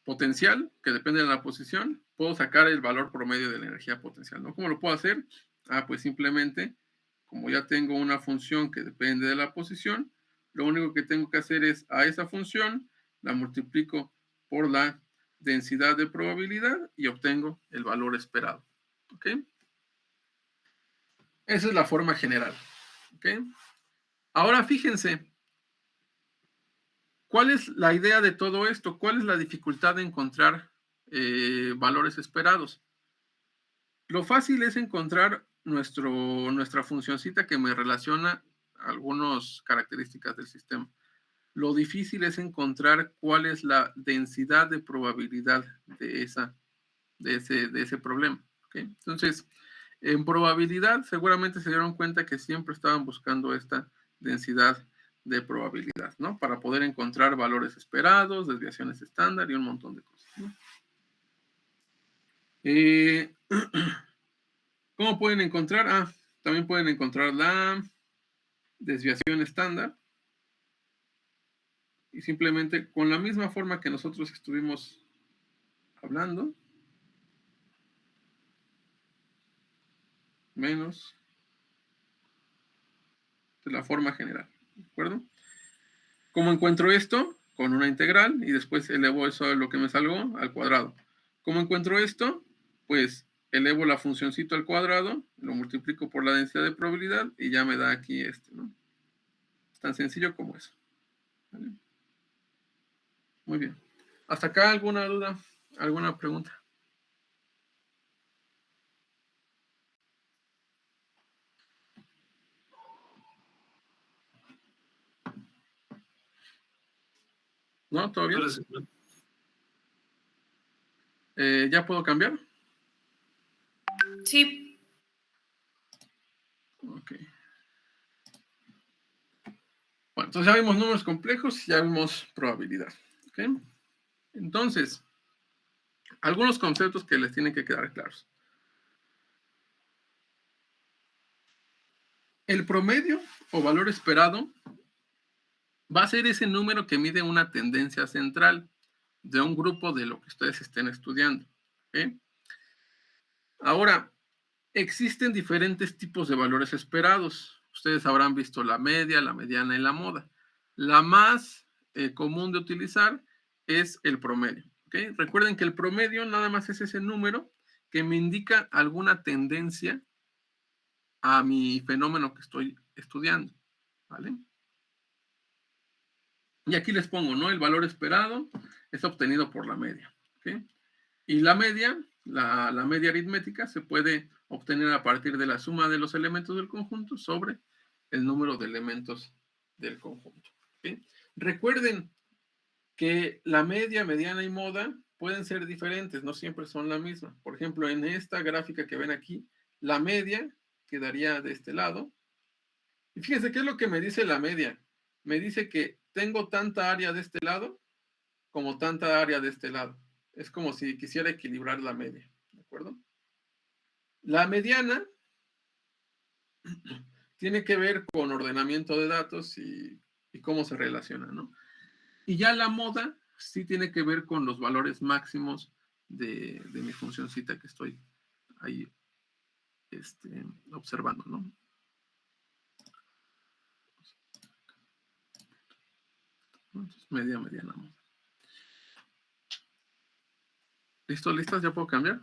potencial, que depende de la posición, puedo sacar el valor promedio de la energía potencial, ¿no? ¿Cómo lo puedo hacer? Ah, pues simplemente, como ya tengo una función que depende de la posición, lo único que tengo que hacer es a esa función la multiplico por la densidad de probabilidad y obtengo el valor esperado, ¿ok? Esa es la forma general, ¿ok? Ahora fíjense, ¿cuál es la idea de todo esto? ¿Cuál es la dificultad de encontrar valores esperados? Lo fácil es encontrar nuestra funcioncita que me relaciona algunas características del sistema. Lo difícil es encontrar cuál es la densidad de probabilidad de ese problema, ¿okay? Entonces, en probabilidad seguramente se dieron cuenta que siempre estaban buscando esta densidad de probabilidad, ¿no? Para poder encontrar valores esperados, desviaciones estándar y un montón de cosas, ¿no? ¿Cómo pueden encontrar? También pueden encontrar la desviación estándar. Y simplemente con la misma forma que nosotros estuvimos hablando, menos de la forma general, ¿de acuerdo? ¿Cómo encuentro esto? Con una integral y después elevo eso de lo que me salgo al cuadrado. ¿Cómo encuentro esto? Pues elevo la funcioncito al cuadrado, lo multiplico por la densidad de probabilidad y ya me da aquí ¿no? Es tan sencillo como eso. ¿Vale? Muy bien. ¿Hasta acá alguna duda? ¿Alguna pregunta? ¿No? ¿Todo bien? ¿Ya puedo cambiar? Sí. Ok. Bueno, entonces ya vimos números complejos y ya vimos probabilidad. ¿Ok? Entonces, algunos conceptos que les tienen que quedar claros. El promedio o valor esperado va a ser ese número que mide una tendencia central de un grupo de lo que ustedes estén estudiando. ¿Ok? Ahora, existen diferentes tipos de valores esperados. Ustedes habrán visto la media, la mediana y la moda. La más común de utilizar es el promedio. ¿Okay? Recuerden que el promedio nada más es ese número que me indica alguna tendencia a mi fenómeno que estoy estudiando. ¿Vale? Y aquí les pongo, ¿no? El valor esperado es obtenido por la media. ¿Okay? Y la media, la media aritmética, se puede obtener a partir de la suma de los elementos del conjunto sobre el número de elementos del conjunto. ¿Okay? Recuerden que la media, mediana y moda pueden ser diferentes, no siempre son la misma. Por ejemplo, en esta gráfica que ven aquí, la media quedaría de este lado. Y fíjense, ¿qué es lo que me dice la media? Me dice que tengo tanta área de este lado como tanta área de este lado. Es como si quisiera equilibrar la media, ¿de acuerdo? La mediana tiene que ver con ordenamiento de datos y cómo se relaciona, ¿no? Y ya la moda sí tiene que ver con los valores máximos de mi funcioncita que estoy ahí observando, ¿no? Entonces, media, mediana, moda. ¿Listo? ¿Listas? ¿Ya puedo cambiar?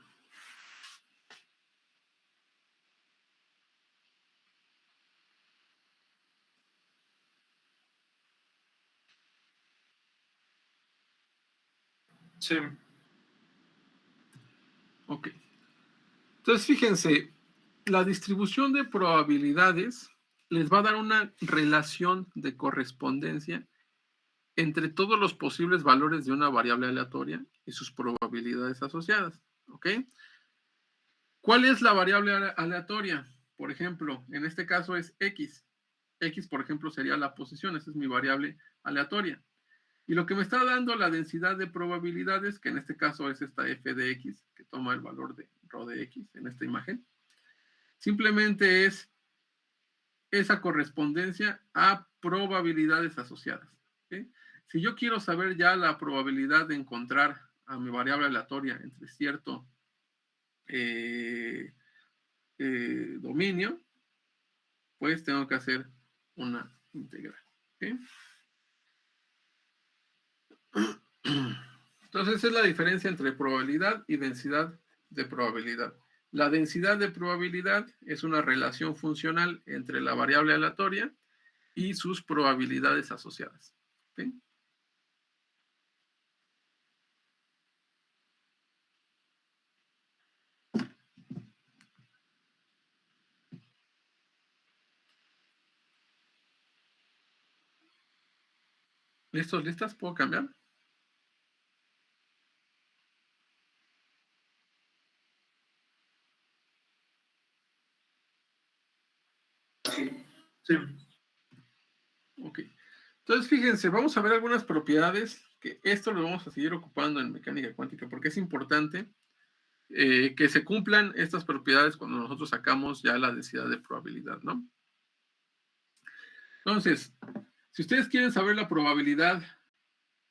Sí. Ok. Entonces, fíjense, la distribución de probabilidades les va a dar una relación de correspondencia entre todos los posibles valores de una variable aleatoria y sus probabilidades asociadas. ¿Ok? ¿Cuál es la variable aleatoria? Por ejemplo, en este caso es X. X, por ejemplo, sería la posición. Esa es mi variable aleatoria. Y lo que me está dando la densidad de probabilidades, que en este caso es esta f de x, que toma el valor de ρ de x en esta imagen, simplemente es esa correspondencia a probabilidades asociadas. ¿Okay? Si yo quiero saber ya la probabilidad de encontrar a mi variable aleatoria entre cierto dominio, pues tengo que hacer una integral. ¿Okay? Entonces, esa es la diferencia entre probabilidad y densidad de probabilidad. La densidad de probabilidad es una relación funcional entre la variable aleatoria y sus probabilidades asociadas. ¿Okay? ¿Listos? ¿Listas? ¿Puedo cambiar? Sí. Ok. Entonces, fíjense, vamos a ver algunas propiedades que esto lo vamos a seguir ocupando en mecánica cuántica porque es importante que se cumplan estas propiedades cuando nosotros sacamos ya la densidad de probabilidad, ¿no? Entonces, si ustedes quieren saber la probabilidad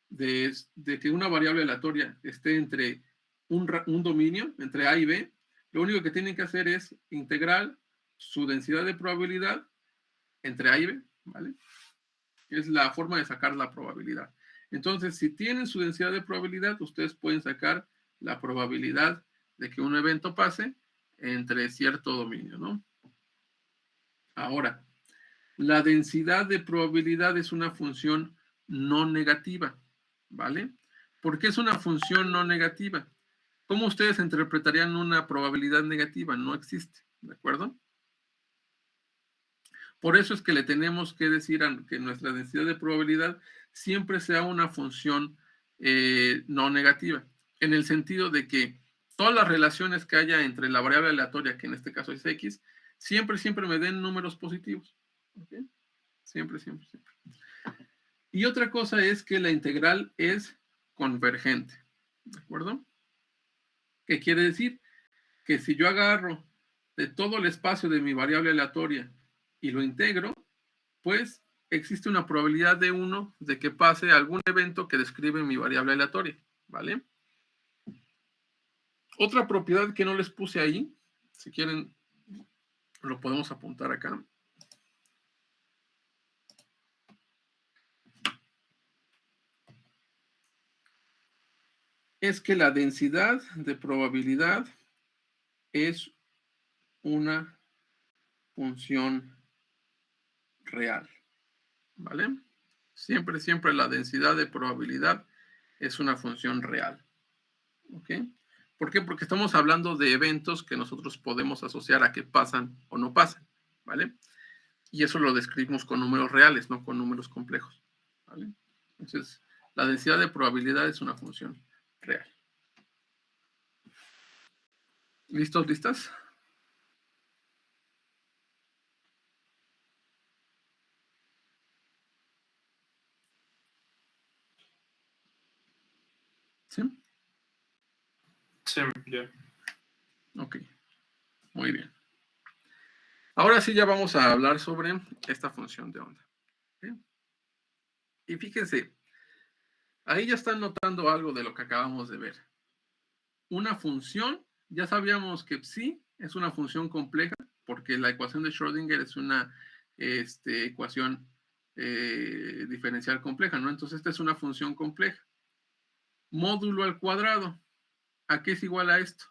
de que una variable aleatoria esté entre un dominio, entre A y B, lo único que tienen que hacer es integrar su densidad de probabilidad entre A y B, ¿vale? Es la forma de sacar la probabilidad. Entonces, si tienen su densidad de probabilidad, ustedes pueden sacar la probabilidad de que un evento pase entre cierto dominio, ¿no? Ahora, la densidad de probabilidad es una función no negativa, ¿vale? ¿Por qué es una función no negativa? ¿Cómo ustedes interpretarían una probabilidad negativa? No existe, ¿de acuerdo? Por eso es que le tenemos que decir que nuestra densidad de probabilidad siempre sea una función no negativa, en el sentido de que todas las relaciones que haya entre la variable aleatoria, que en este caso es x, siempre me den números positivos. ¿Okay? Siempre. Y otra cosa es que la integral es convergente, ¿de acuerdo? ¿Qué quiere decir? Que si yo agarro de todo el espacio de mi variable aleatoria y lo integro, pues existe una probabilidad de 1 de que pase algún evento que describe mi variable aleatoria, ¿vale? Otra propiedad que no les puse ahí, si quieren, lo podemos apuntar acá. Es que la densidad de probabilidad es una función real, ¿vale? Siempre la densidad de probabilidad es una función real, ¿ok? ¿Por qué? Porque estamos hablando de eventos que nosotros podemos asociar a que pasan o no pasan, ¿vale? Y eso lo describimos con números reales, no con números complejos, ¿vale? Entonces, la densidad de probabilidad es una función real. ¿Listos, listas? ¿Sí? Sí, ya. Ok, muy bien. Ahora sí ya vamos a hablar sobre esta función de onda. ¿Sí? Y fíjense, ahí ya están notando algo de lo que acabamos de ver. Una función, ya sabíamos que psi es una función compleja, porque la ecuación de Schrödinger es una ecuación diferencial compleja, ¿no? Entonces esta es una función compleja. Módulo al cuadrado, ¿a qué es igual a esto?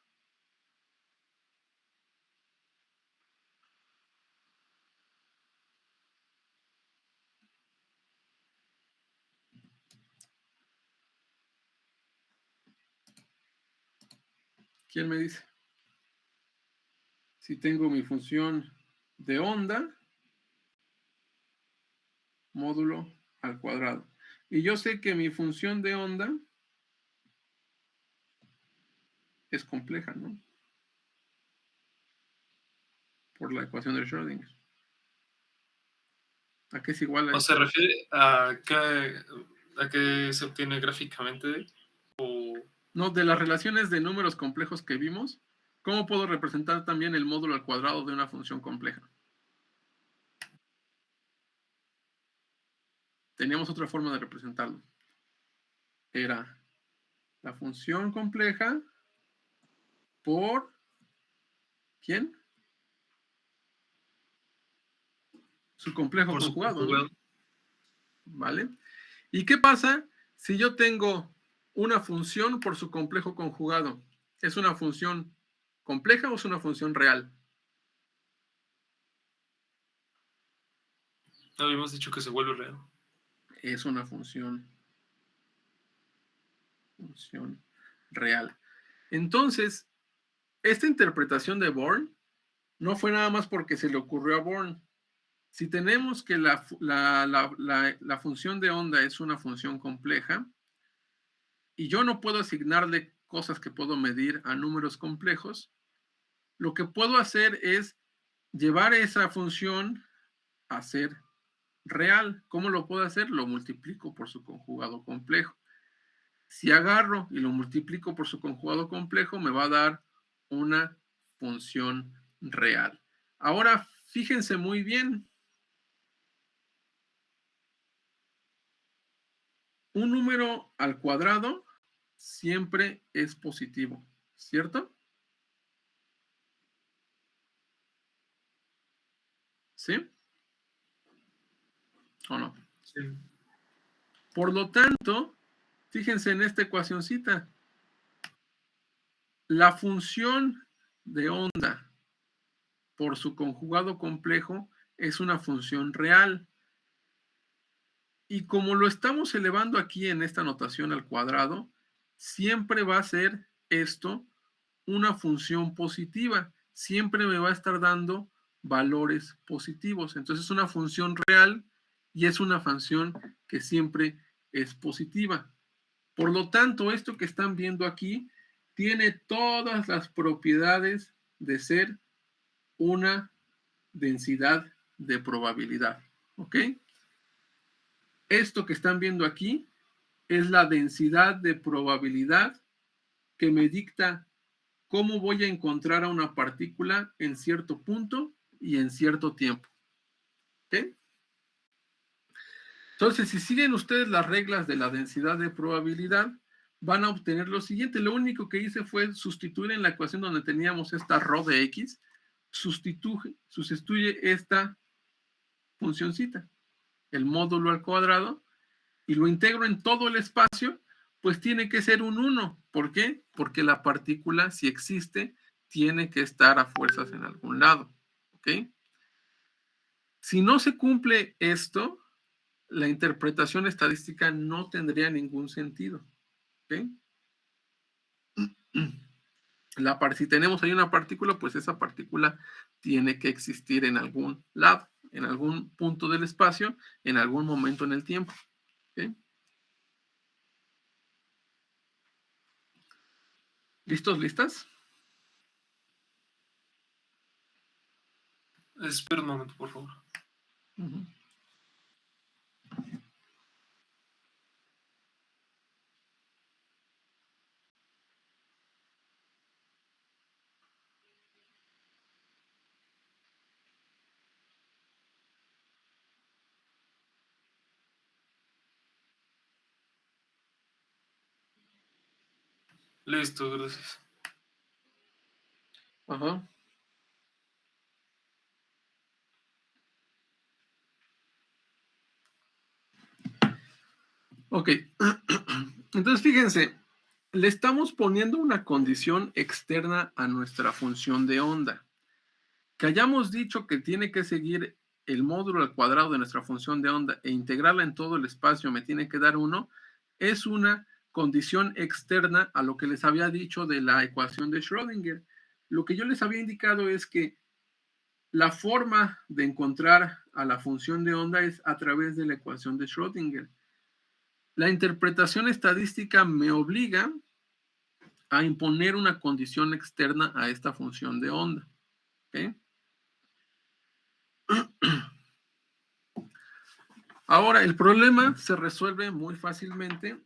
¿Quién me dice? Si tengo mi función de onda, módulo al cuadrado. Y yo sé que mi función de onda es compleja, ¿no? Por la ecuación de Schrödinger. ¿A qué es igual a ¿O esto? se refiere a qué se obtiene gráficamente? ¿O No, de las relaciones de números complejos que vimos, ¿cómo puedo representar también el módulo al cuadrado de una función compleja? Teníamos otra forma de representarlo. Era la función compleja por ¿quién? Su complejo por su conjugado, ¿no? conjugado? ¿Vale? ¿Y qué pasa si yo tengo una función por su complejo conjugado? ¿Es una función compleja o es una función real? Habíamos dicho que se vuelve real. Es una función real. Entonces, esta interpretación de Born no fue nada más porque se le ocurrió a Born. Si tenemos que la función de onda es una función compleja y yo no puedo asignarle cosas que puedo medir a números complejos, lo que puedo hacer es llevar esa función a ser real. ¿Cómo lo puedo hacer? Lo multiplico por su conjugado complejo. Si agarro y lo multiplico por su conjugado complejo, me va a dar una función real. Ahora, fíjense muy bien. Un número al cuadrado siempre es positivo, ¿cierto? ¿Sí? ¿O no? Sí. Por lo tanto, fíjense en esta ecuacioncita. La función de onda por su conjugado complejo es una función real. Y como lo estamos elevando aquí en esta notación al cuadrado, siempre va a ser esto una función positiva. Siempre me va a estar dando valores positivos. Entonces es una función real y es una función que siempre es positiva. Por lo tanto, esto que están viendo aquí tiene todas las propiedades de ser una densidad de probabilidad. ¿Ok? Esto que están viendo aquí es la densidad de probabilidad que me dicta cómo voy a encontrar a una partícula en cierto punto y en cierto tiempo. ¿Ok? Entonces, si siguen ustedes las reglas de la densidad de probabilidad, van a obtener lo siguiente. Lo único que hice fue sustituir en la ecuación donde teníamos esta ρ de x, sustituye esta funcioncita, el módulo al cuadrado, y lo integro en todo el espacio, pues tiene que ser un 1. ¿Por qué? Porque la partícula, si existe, tiene que estar a fuerzas en algún lado. ¿Ok? Si no se cumple esto, la interpretación estadística no tendría ningún sentido. ¿Ok? Si tenemos ahí una partícula, pues esa partícula tiene que existir en algún lado, en algún punto del espacio, en algún momento en el tiempo. ¿Ok? ¿Listos? ¿Listas? Espera un momento, por favor. Uh-huh. Listo, gracias. Ajá. Ok. Entonces, fíjense, le estamos poniendo una condición externa a nuestra función de onda. Que hayamos dicho que tiene que seguir el módulo al cuadrado de nuestra función de onda e integrarla en todo el espacio me tiene que dar 1, es una condición externa a lo que les había dicho de la ecuación de Schrödinger. Lo que yo les había indicado es que la forma de encontrar a la función de onda es a través de la ecuación de Schrödinger. La interpretación estadística me obliga a imponer una condición externa a esta función de onda. ¿Okay? Ahora, el problema se resuelve muy fácilmente.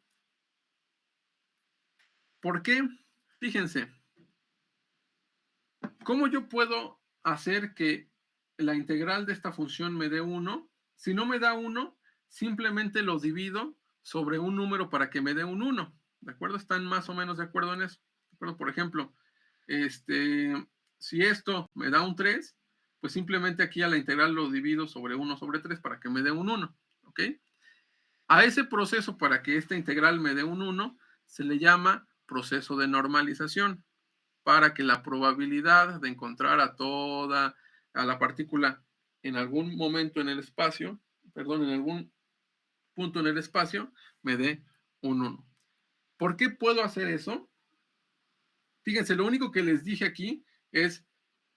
¿Por qué? Fíjense, ¿cómo yo puedo hacer que la integral de esta función me dé 1? Si no me da 1, simplemente lo divido sobre un número para que me dé un 1. ¿De acuerdo? ¿Están más o menos de acuerdo en eso? ¿De acuerdo? Por ejemplo, si esto me da un 3, pues simplemente aquí a la integral lo divido sobre 1 sobre 3 para que me dé un 1. ¿Ok? A ese proceso para que esta integral me dé un 1 se le llama proceso de normalización, para que la probabilidad de encontrar a la partícula en algún momento en el espacio, en algún punto en el espacio, me dé un 1. ¿Por qué puedo hacer eso? Fíjense, lo único que les dije aquí es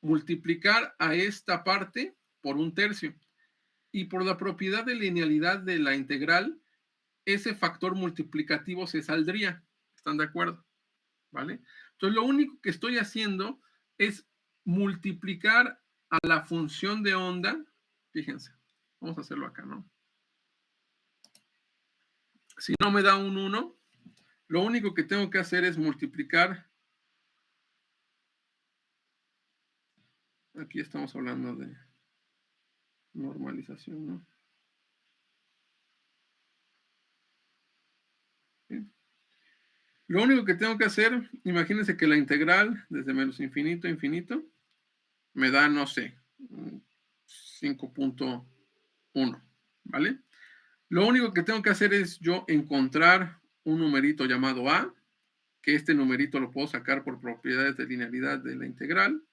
multiplicar a esta parte por 1/3. Y por la propiedad de linealidad de la integral, ese factor multiplicativo se saldría. ¿Están de acuerdo? ¿Vale? Entonces, lo único que estoy haciendo es multiplicar a la función de onda. Fíjense, vamos a hacerlo acá, ¿no? Si no me da un 1, lo único que tengo que hacer es multiplicar aquí estamos hablando de normalización, ¿no? ¿Sí? Lo único que tengo que hacer, imagínense que la integral desde menos infinito a infinito me da, no sé, 5.1, ¿vale? Lo único que tengo que hacer es yo encontrar un numerito llamado a, que este numerito lo puedo sacar por propiedades de linealidad de la integral,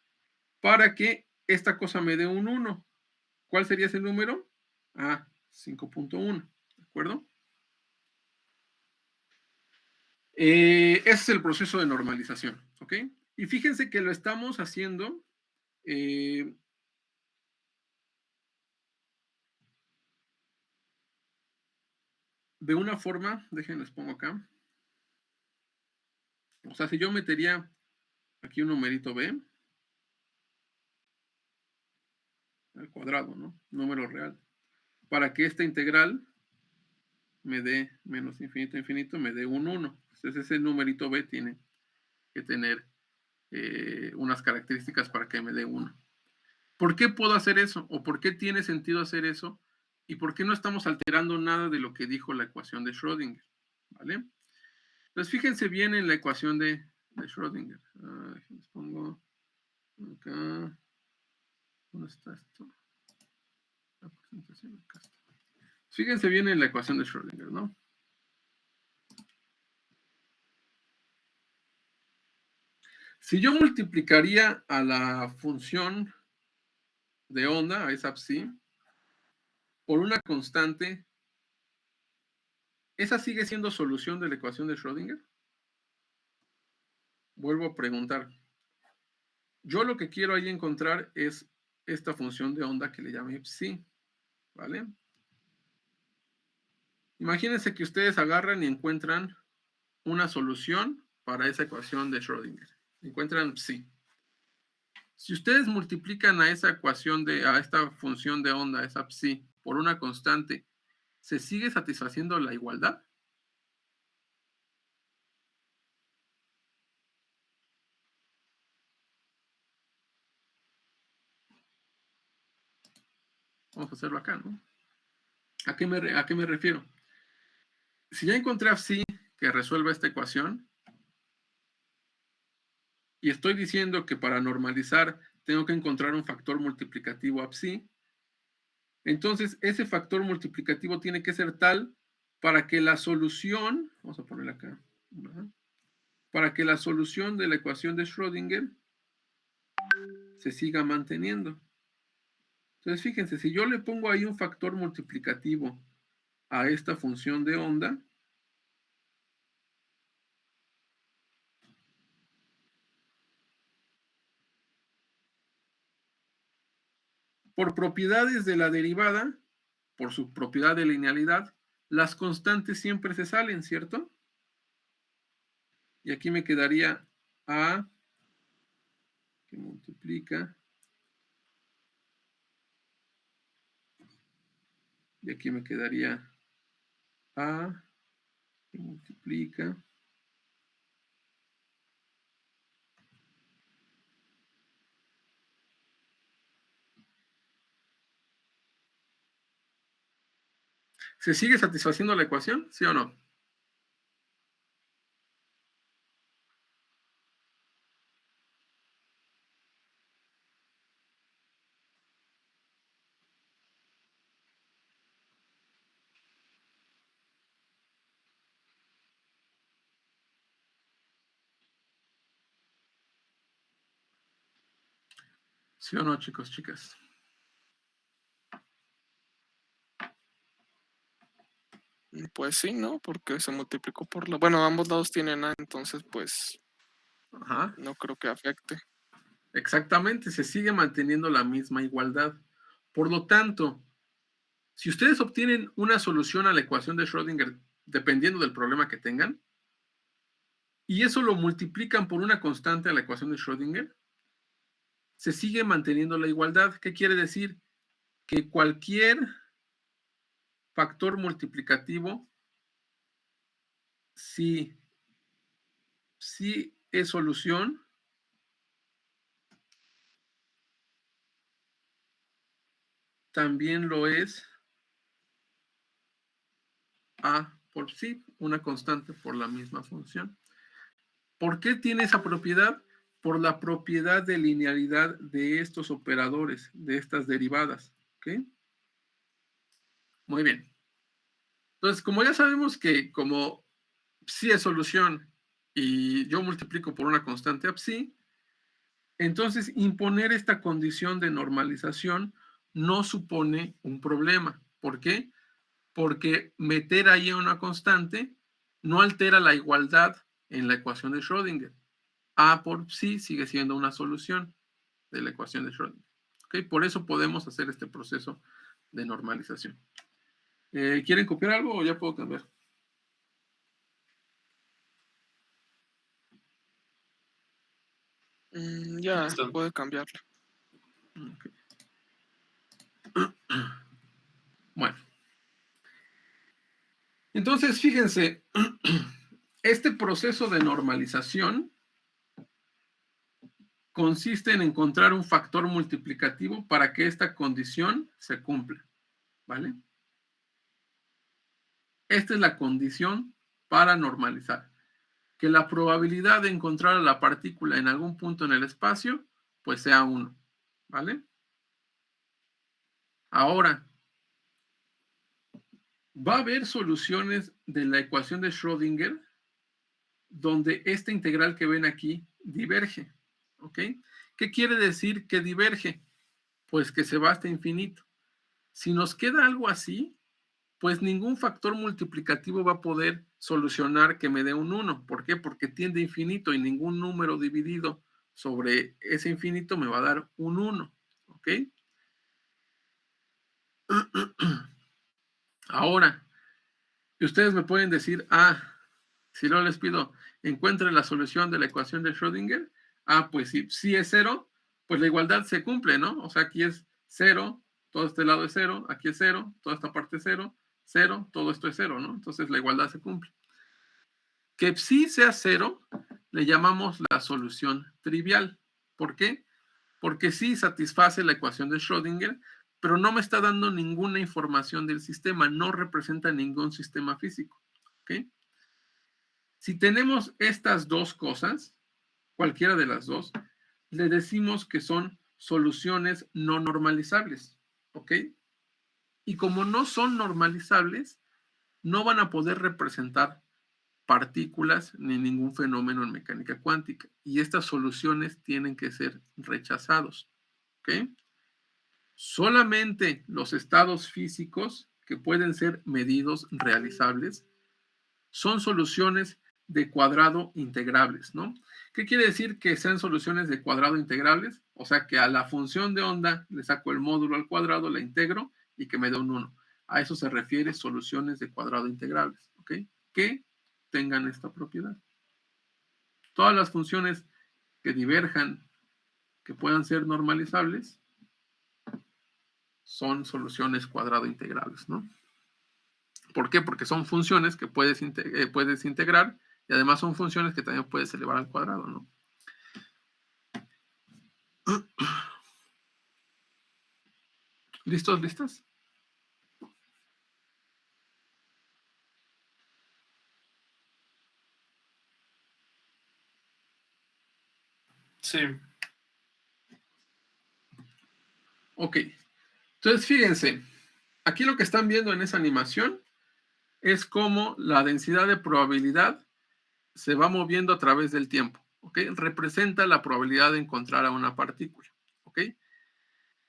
para que esta cosa me dé un 1. ¿Cuál sería ese número? Ah, 5.1, ¿de acuerdo? Ese es el proceso de normalización, ¿ok? Y fíjense que lo estamos haciendo de una forma, déjenles pongo acá. O sea, si yo metería aquí un numerito b al cuadrado, ¿no? Número real. Para que esta integral me dé menos infinito a infinito, me dé un 1. Entonces ese numerito b tiene que tener unas características para que me dé 1. ¿Por qué puedo hacer eso? ¿O por qué tiene sentido hacer eso? ¿Y por qué no estamos alterando nada de lo que dijo la ecuación de Schrödinger? ¿Vale? Entonces fíjense bien en la ecuación de Schrödinger. Les pongo acá. ¿Dónde está esto? La presentación acá está. Fíjense bien en la ecuación de Schrödinger, ¿no? Si yo multiplicaría a la función de onda, a esa psi, por una constante, ¿esa sigue siendo solución de la ecuación de Schrödinger? Vuelvo a preguntar. Yo lo que quiero ahí encontrar es esta función de onda que le llamé psi, ¿vale? Imagínense que ustedes agarran y encuentran una solución para esa ecuación de Schrödinger. Encuentran psi. Si ustedes multiplican a esa ecuación a esta función de onda, esa psi, por una constante, ¿se sigue satisfaciendo la igualdad? Vamos a hacerlo acá, ¿no? ¿A qué me refiero? Si ya encontré a psi que resuelva esta ecuación, y estoy diciendo que para normalizar tengo que encontrar un factor multiplicativo a psi, entonces ese factor multiplicativo tiene que ser tal para que la solución, vamos a ponerla acá, ¿verdad? Para que la solución de la ecuación de Schrödinger se siga manteniendo. Entonces, fíjense, si yo le pongo ahí un factor multiplicativo a esta función de onda, por propiedades de la derivada, por su propiedad de linealidad, las constantes siempre se salen, ¿cierto? Y aquí me quedaría A que multiplica, y aquí me quedaría A que multiplica. ¿Se sigue satisfaciendo la ecuación? ¿Sí o no? ¿Sí o no, chicos, chicas? Pues sí, ¿no? Porque se multiplicó por la... Bueno, ambos lados tienen A, entonces pues Ajá, no creo que afecte. exactamente, se sigue manteniendo la misma igualdad. Por lo tanto, si ustedes obtienen una solución a la ecuación de Schrödinger, dependiendo del problema que tengan, y eso lo multiplican por una constante a la ecuación de Schrödinger, se sigue manteniendo la igualdad. ¿Qué quiere decir? Que cualquier factor multiplicativo, si es solución, también lo es A por psi, una constante por la misma función. ¿Por qué tiene esa propiedad? Por la propiedad de linealidad de estos operadores, de estas derivadas. ¿Ok? Muy bien. Entonces, como ya sabemos que como psi es solución y yo multiplico por una constante a psi, entonces imponer esta condición de normalización no supone un problema. ¿Por qué? Porque meter ahí una constante no altera la igualdad en la ecuación de Schrödinger. A por psi sigue siendo una solución de la ecuación de Schrödinger. ¿Okay? Por eso podemos hacer este proceso de normalización. ¿Quieren copiar algo o ya puedo cambiar? Ya, Listo. puede cambiarlo. Okay. Bueno. Entonces, fíjense, este proceso de normalización consiste en encontrar un factor multiplicativo para que esta condición se cumpla, ¿vale? Esta es la condición para normalizar. Que la probabilidad de encontrar a la partícula en algún punto en el espacio, pues sea 1, ¿vale? Ahora, va a haber soluciones de la ecuación de Schrödinger donde esta integral que ven aquí diverge, ¿ok? ¿Qué quiere decir que diverge? Pues que se va hasta infinito. Si nos queda algo así, pues ningún factor multiplicativo va a poder solucionar que me dé un 1. ¿Por qué? Porque tiende a infinito y ningún número dividido sobre ese infinito me va a dar un 1. ¿Ok? Ahora, ustedes me pueden decir, si no les pido, encuentren la solución de la ecuación de Schrödinger. Pues si es 0, pues la igualdad se cumple, ¿no? O sea, aquí es 0, todo este lado es 0, aquí es 0, toda esta parte es 0, 0, todo esto es 0, ¿no? Entonces la igualdad se cumple. Que psi sea 0, le llamamos la solución trivial. ¿Por qué? Porque sí satisface la ecuación de Schrödinger, pero no me está dando ninguna información del sistema, no representa ningún sistema físico. ¿Ok? Si tenemos estas dos cosas, cualquiera de las dos, le decimos que son soluciones no normalizables. ¿Ok? Y como no son normalizables, no van a poder representar partículas ni ningún fenómeno en mecánica cuántica. Y estas soluciones tienen que ser rechazados. ¿Ok? Solamente los estados físicos que pueden ser medidos realizables son soluciones de cuadrado integrables, ¿no? ¿Qué quiere decir que sean soluciones de cuadrado integrables? O sea, que a la función de onda le saco el módulo al cuadrado, la integro y que me dé un 1. A eso se refiere soluciones de cuadrado integrables, ¿ok? Que tengan esta propiedad. Todas las funciones que diverjan, que puedan ser normalizables, son soluciones cuadrado integrables, ¿no? ¿Por qué? Porque son funciones que puedes integrar y además son funciones que también puedes elevar al cuadrado, ¿no? ¿Listos? ¿Listas? Sí. Ok. Entonces, fíjense, aquí lo que están viendo en esa animación es cómo la densidad de probabilidad se va moviendo a través del tiempo, ¿ok? Representa la probabilidad de encontrar a una partícula, ¿ok?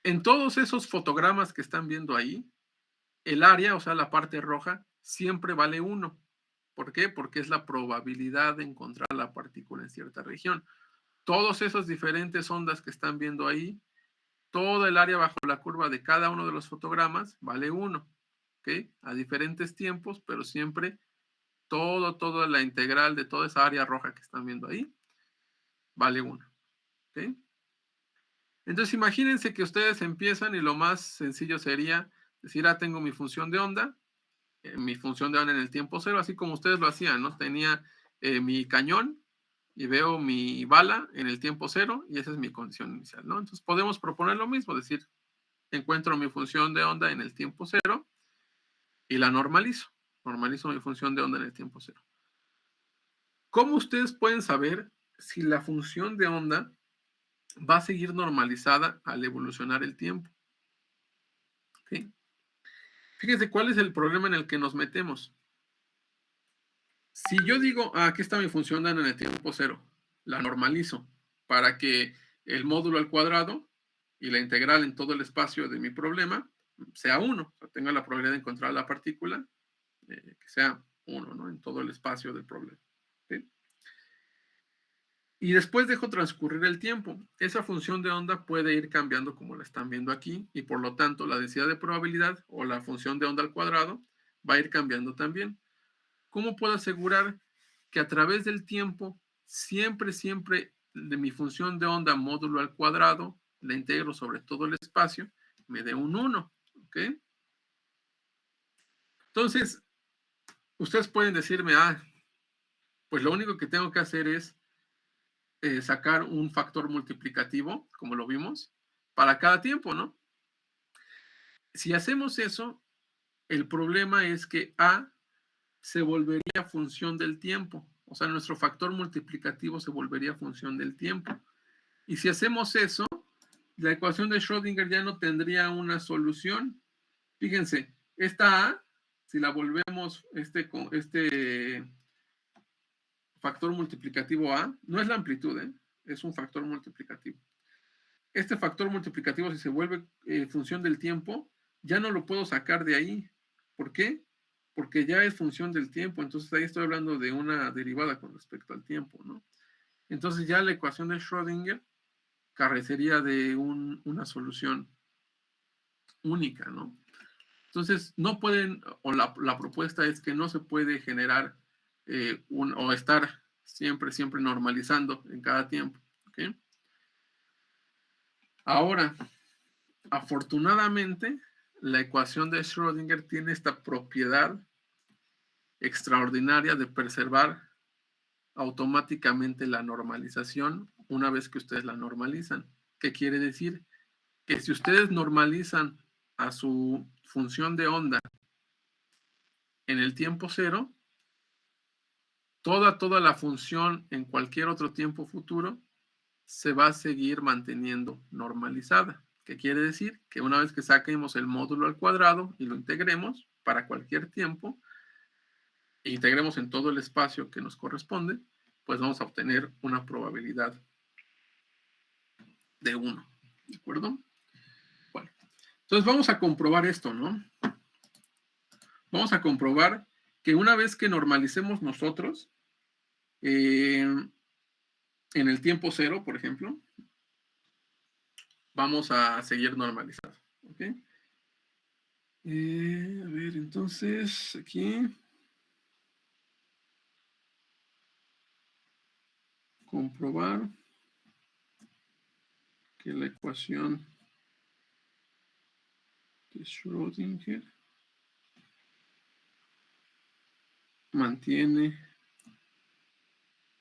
En todos esos fotogramas que están viendo ahí, el área, o sea, la parte roja, siempre vale 1. ¿Por qué? Porque es la probabilidad de encontrar la partícula en cierta región. Todos esos diferentes ondas que están viendo ahí, todo el área bajo la curva de cada uno de los fotogramas vale 1. ¿Ok? A diferentes tiempos, pero siempre toda la integral de toda esa área roja que están viendo ahí vale 1. ¿Ok? Entonces imagínense que ustedes empiezan y lo más sencillo sería decir, tengo mi función de onda en el tiempo cero, así como ustedes lo hacían, ¿no? Tenía mi cañón y veo mi bala en el tiempo cero y esa es mi condición inicial, ¿no? Entonces podemos proponer lo mismo, decir, encuentro mi función de onda en el tiempo cero y la normalizo. Normalizo mi función de onda en el tiempo cero. ¿Cómo ustedes pueden saber si la función de onda va a seguir normalizada al evolucionar el tiempo? ¿Sí? Fíjense cuál es el problema en el que nos metemos. Si yo digo, aquí está mi función de onda en el tiempo cero, la normalizo para que el módulo al cuadrado y la integral en todo el espacio de mi problema sea 1, o sea, tenga la probabilidad de encontrar la partícula que sea 1, ¿no? En todo el espacio del problema. ¿Sí? Y después dejo transcurrir el tiempo. Esa función de onda puede ir cambiando como la están viendo aquí, y por lo tanto la densidad de probabilidad o la función de onda al cuadrado va a ir cambiando también. ¿Cómo puedo asegurar que a través del tiempo siempre de mi función de onda módulo al cuadrado la integro sobre todo el espacio, me dé un 1? ¿Ok? Entonces, ustedes pueden decirme, pues lo único que tengo que hacer es sacar un factor multiplicativo, como lo vimos, para cada tiempo, ¿no? Si hacemos eso, el problema es que A se volvería función del tiempo. O sea, nuestro factor multiplicativo se volvería función del tiempo. Y si hacemos eso, la ecuación de Schrödinger ya no tendría una solución. Fíjense, esta A, si la volvemos este factor multiplicativo A, no es la amplitud, es un factor multiplicativo. Este factor multiplicativo, si se vuelve función del tiempo, ya no lo puedo sacar de ahí. ¿Por qué? Porque ya es función del tiempo, entonces ahí estoy hablando de una derivada con respecto al tiempo, ¿no? Entonces ya la ecuación de Schrödinger carecería de una solución única, ¿no? Entonces no pueden, o la propuesta es que no se puede generar o estar siempre normalizando en cada tiempo, ¿ok? Ahora, afortunadamente, la ecuación de Schrödinger tiene esta propiedad extraordinaria de preservar automáticamente la normalización una vez que ustedes la normalizan. ¿Qué quiere decir? Que si ustedes normalizan a su función de onda en el tiempo cero, toda la función en cualquier otro tiempo futuro se va a seguir manteniendo normalizada. ¿Qué quiere decir? Que una vez que saquemos el módulo al cuadrado y lo integremos para cualquier tiempo, e integremos en todo el espacio que nos corresponde, pues vamos a obtener una probabilidad de 1. ¿De acuerdo? Bueno, entonces vamos a comprobar esto, ¿no? Vamos a comprobar que una vez que normalicemos nosotros, en el tiempo cero, por ejemplo, vamos a seguir normalizando. ¿Ok? A ver, entonces, aquí. Comprobar que la ecuación de Schrödinger mantiene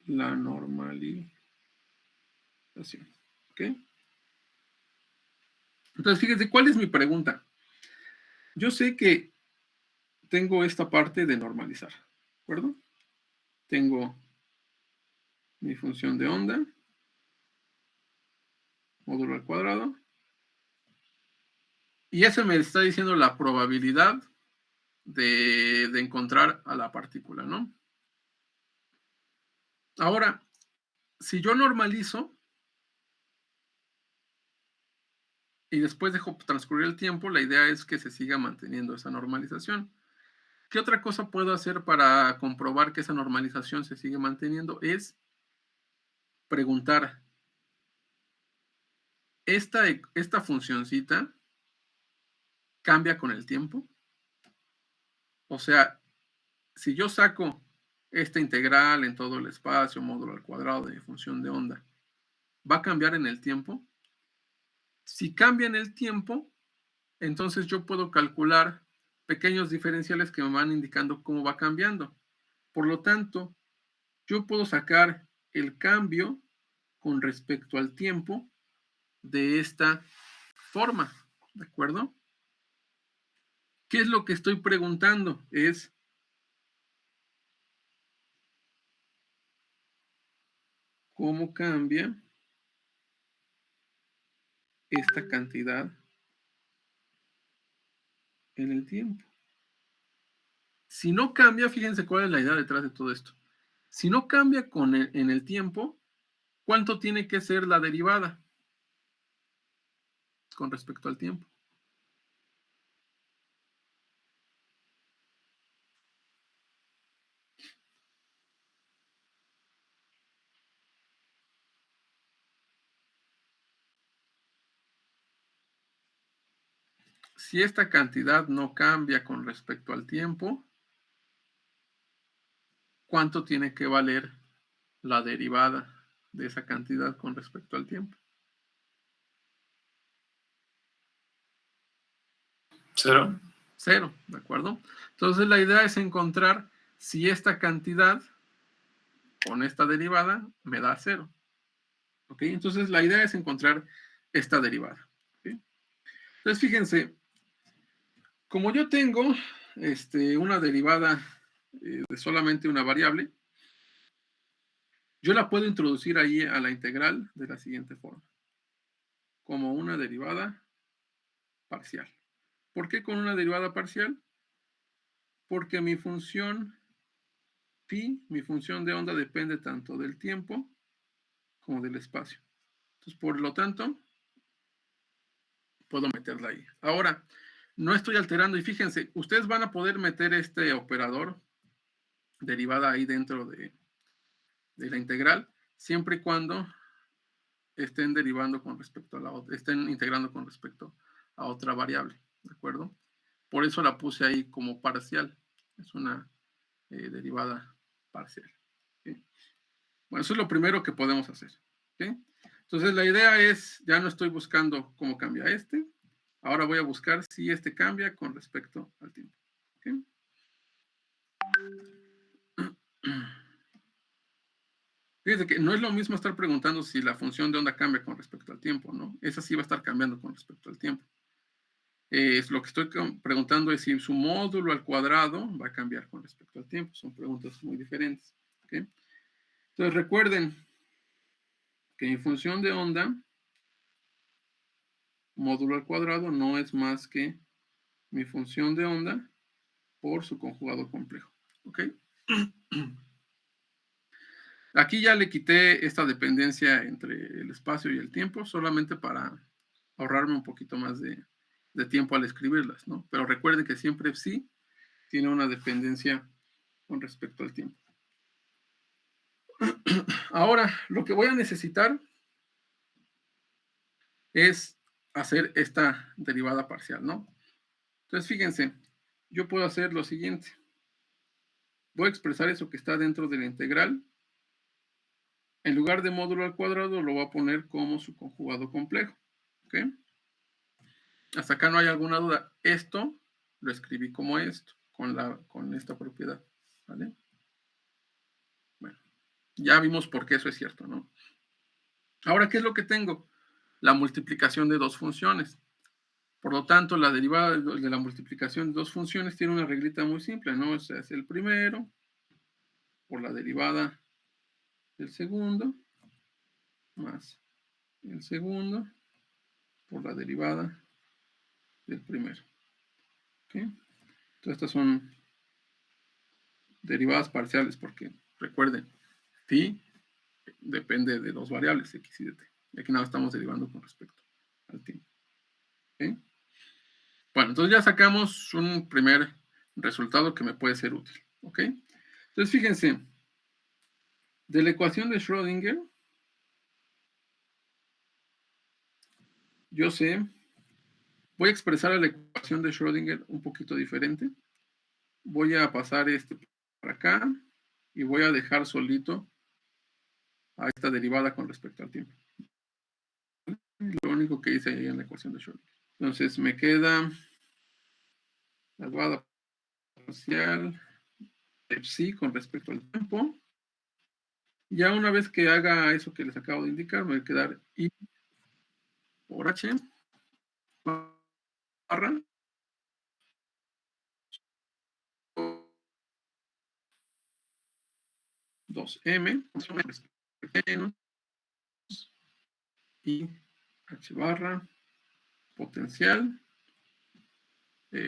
la normalización. ¿Ok? Entonces, fíjense, ¿cuál es mi pregunta? Yo sé que tengo esta parte de normalizar, ¿de acuerdo? Tengo mi función de onda, módulo al cuadrado, y eso me está diciendo la probabilidad de encontrar a la partícula, ¿no? Ahora, si yo normalizo y después dejo transcurrir el tiempo, la idea es que se siga manteniendo esa normalización. ¿Qué otra cosa puedo hacer para comprobar que esa normalización se sigue manteniendo? Es preguntar, ¿esta funcioncita cambia con el tiempo? O sea, si yo saco esta integral en todo el espacio, módulo al cuadrado de mi función de onda, ¿va a cambiar en el tiempo? Si cambia en el tiempo, entonces yo puedo calcular pequeños diferenciales que me van indicando cómo va cambiando. Por lo tanto, yo puedo sacar el cambio con respecto al tiempo de esta forma. ¿De acuerdo? ¿Qué es lo que estoy preguntando? Es cómo cambia esta cantidad en el tiempo. Si no cambia, fíjense cuál es la idea detrás de todo esto. Si no cambia en el tiempo, ¿cuánto tiene que ser la derivada con respecto al tiempo? Si esta cantidad no cambia con respecto al tiempo, ¿cuánto tiene que valer la derivada de esa cantidad con respecto al tiempo? 0. 0, ¿de acuerdo? Entonces la idea es encontrar si esta cantidad con esta derivada me da 0. ¿Ok? Entonces la idea es encontrar esta derivada. ¿Ok? Entonces fíjense, como yo tengo una derivada de solamente una variable, yo la puedo introducir ahí a la integral de la siguiente forma, como una derivada parcial. ¿Por qué con una derivada parcial? Porque mi función phi, mi función de onda, depende tanto del tiempo como del espacio. Entonces, por lo tanto, puedo meterla ahí. Ahora, no estoy alterando, y fíjense, ustedes van a poder meter este operador derivada ahí dentro de la integral, siempre y cuando estén derivando con respecto a la otra, estén integrando con respecto a otra variable, ¿de acuerdo? Por eso la puse ahí como parcial, es una derivada parcial. ¿Okay? Bueno, eso es lo primero que podemos hacer. ¿Okay? Entonces la idea es, ya no estoy buscando cómo cambia este, ahora voy a buscar si este cambia con respecto al tiempo. ¿Okay? Fíjense que no es lo mismo estar preguntando si la función de onda cambia con respecto al tiempo, ¿no? Esa sí va a estar cambiando con respecto al tiempo. Lo que estoy preguntando es si su módulo al cuadrado va a cambiar con respecto al tiempo. Son preguntas muy diferentes. ¿Okay? Entonces recuerden que mi función de onda, módulo al cuadrado, no es más que mi función de onda por su conjugado complejo. ¿Ok? Aquí ya le quité esta dependencia entre el espacio y el tiempo, solamente para ahorrarme un poquito más de tiempo al escribirlas, ¿no? Pero recuerden que siempre sí tiene una dependencia con respecto al tiempo. Ahora, lo que voy a necesitar es hacer esta derivada parcial, ¿no? Entonces, fíjense, yo puedo hacer lo siguiente. Voy a expresar eso que está dentro de la integral. En lugar de módulo al cuadrado, lo voy a poner como su conjugado complejo. ¿Ok? Hasta acá no hay alguna duda. Esto lo escribí como esto, con esta propiedad. ¿Vale? Bueno, ya vimos por qué eso es cierto, ¿no? Ahora, ¿qué es lo que tengo? La multiplicación de dos funciones. Por lo tanto, la derivada de la multiplicación de dos funciones tiene una reglita muy simple, ¿no? O sea, es el primero por la derivada del segundo más el segundo por la derivada del primero. ¿Okay? Entonces, estas son derivadas parciales porque, recuerden, phi depende de dos variables, x y dt. Y aquí nada estamos derivando con respecto al tiempo. ¿Okay? Bueno, entonces ya sacamos un primer resultado que me puede ser útil. ¿Ok? Entonces, fíjense, de la ecuación de Schrödinger, yo sé, voy a expresar a la ecuación de Schrödinger un poquito diferente. Voy a pasar este para acá y voy a dejar solito a esta derivada con respecto al tiempo. Lo único que hice ahí en la ecuación de Schrödinger. Entonces me queda la derivada parcial de psi con respecto al tiempo. Ya una vez que haga eso que les acabo de indicar, me va a quedar I por H barra 2m menos y h barra potencial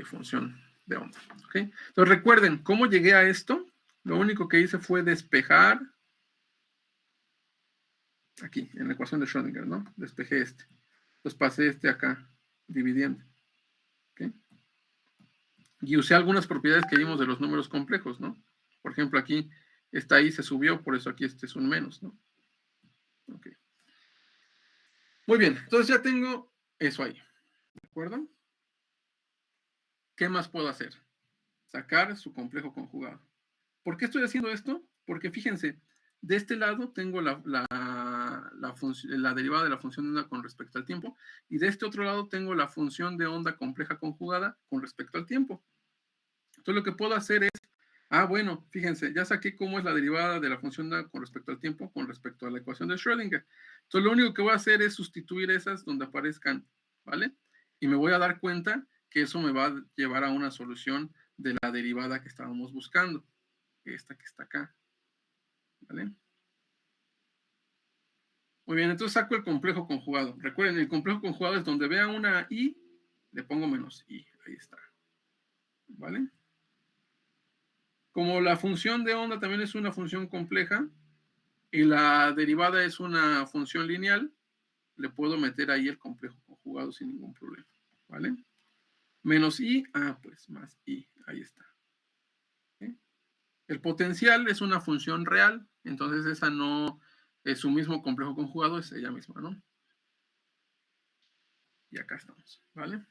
función de onda. ¿Okay? Entonces recuerden, ¿cómo llegué a esto? Lo único que hice fue despejar aquí, en la ecuación de Schrödinger, ¿no? Despejé este. Entonces pasé este acá, dividiendo. ¿Okay? Y usé algunas propiedades que vimos de los números complejos, ¿no? Por ejemplo, aquí, esta I se subió, por eso aquí este es un menos, ¿no? Ok. Muy bien, entonces ya tengo eso ahí. ¿De acuerdo? ¿Qué más puedo hacer? Sacar su complejo conjugado. ¿Por qué estoy haciendo esto? Porque fíjense, de este lado tengo la derivada de la función de onda con respecto al tiempo, y de este otro lado tengo la función de onda compleja conjugada con respecto al tiempo. Entonces lo que puedo hacer es, bueno, fíjense, ya saqué cómo es la derivada de la función de onda con respecto al tiempo con respecto a la ecuación de Schrödinger. Entonces lo único que voy a hacer es sustituir esas donde aparezcan, ¿vale? Y me voy a dar cuenta que eso me va a llevar a una solución de la derivada que estábamos buscando. Esta que está acá. ¿Vale? Muy bien, entonces saco el complejo conjugado. Recuerden, el complejo conjugado es donde vea una i, le pongo menos i. Ahí está. ¿Vale? Como la función de onda también es una función compleja y la derivada es una función lineal, le puedo meter ahí el complejo conjugado sin ningún problema. ¿Vale? Menos i, pues más i. Ahí está. ¿Okay? El potencial es una función real, entonces esa no es su mismo complejo conjugado, es ella misma, ¿no? Y acá estamos, ¿vale?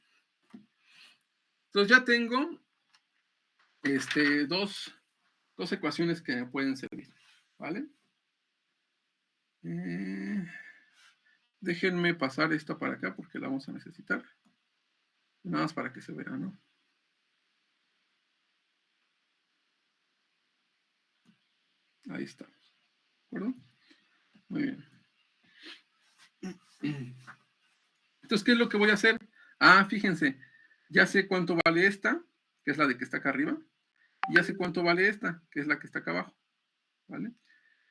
Entonces ya tengo dos ecuaciones que me pueden servir, ¿vale? Déjenme pasar esta para acá porque la vamos a necesitar. Nada más para que se vea, ¿no? Ahí estamos, ¿de acuerdo? Muy bien. Entonces, ¿qué es lo que voy a hacer? Fíjense, ya sé cuánto vale esta, que es la de que está acá arriba, y ya sé cuánto vale esta, que es la que está acá abajo, ¿vale?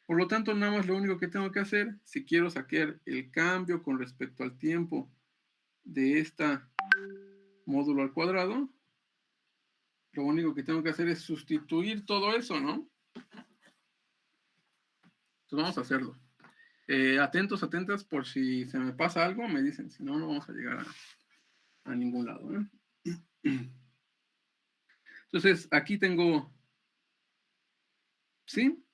Por lo tanto, nada más lo único que tengo que hacer, si quiero sacar el cambio con respecto al tiempo de esta módulo al cuadrado, lo único que tengo que hacer es sustituir todo eso, ¿no? Entonces vamos a hacerlo. Atentos, atentas, por si se me pasa algo, me dicen, si no, no vamos a llegar a ningún lado, ¿eh? Entonces, aquí tengo, ¿sí?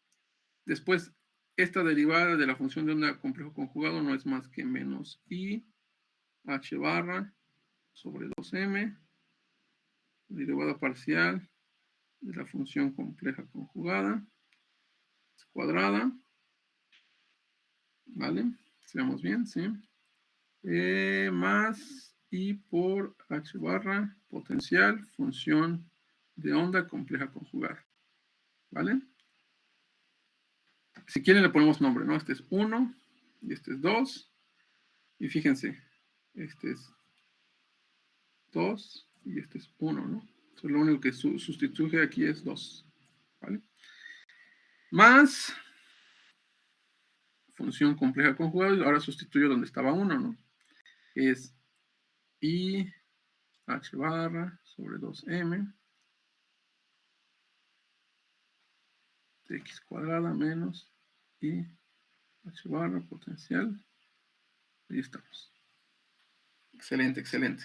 Después, esta derivada de la función de onda complejo conjugado no es más que menos i h barra sobre 2m, derivada parcial de la función compleja conjugada, cuadrada, ¿vale? Sigamos bien, ¿sí? Más i por h barra potencial función de onda compleja conjugada, ¿vale? Si quieren le ponemos nombre, ¿no? Este es 1 y este es 2. Y fíjense, este es 2 y este es 1, ¿no? Entonces lo único que sustituye aquí es 2, ¿vale? Más función compleja conjugada, y ahora sustituyo donde estaba 1, ¿no? Es i h barra sobre 2m de x cuadrada menos i h barra potencial. Ahí estamos. Excelente, excelente.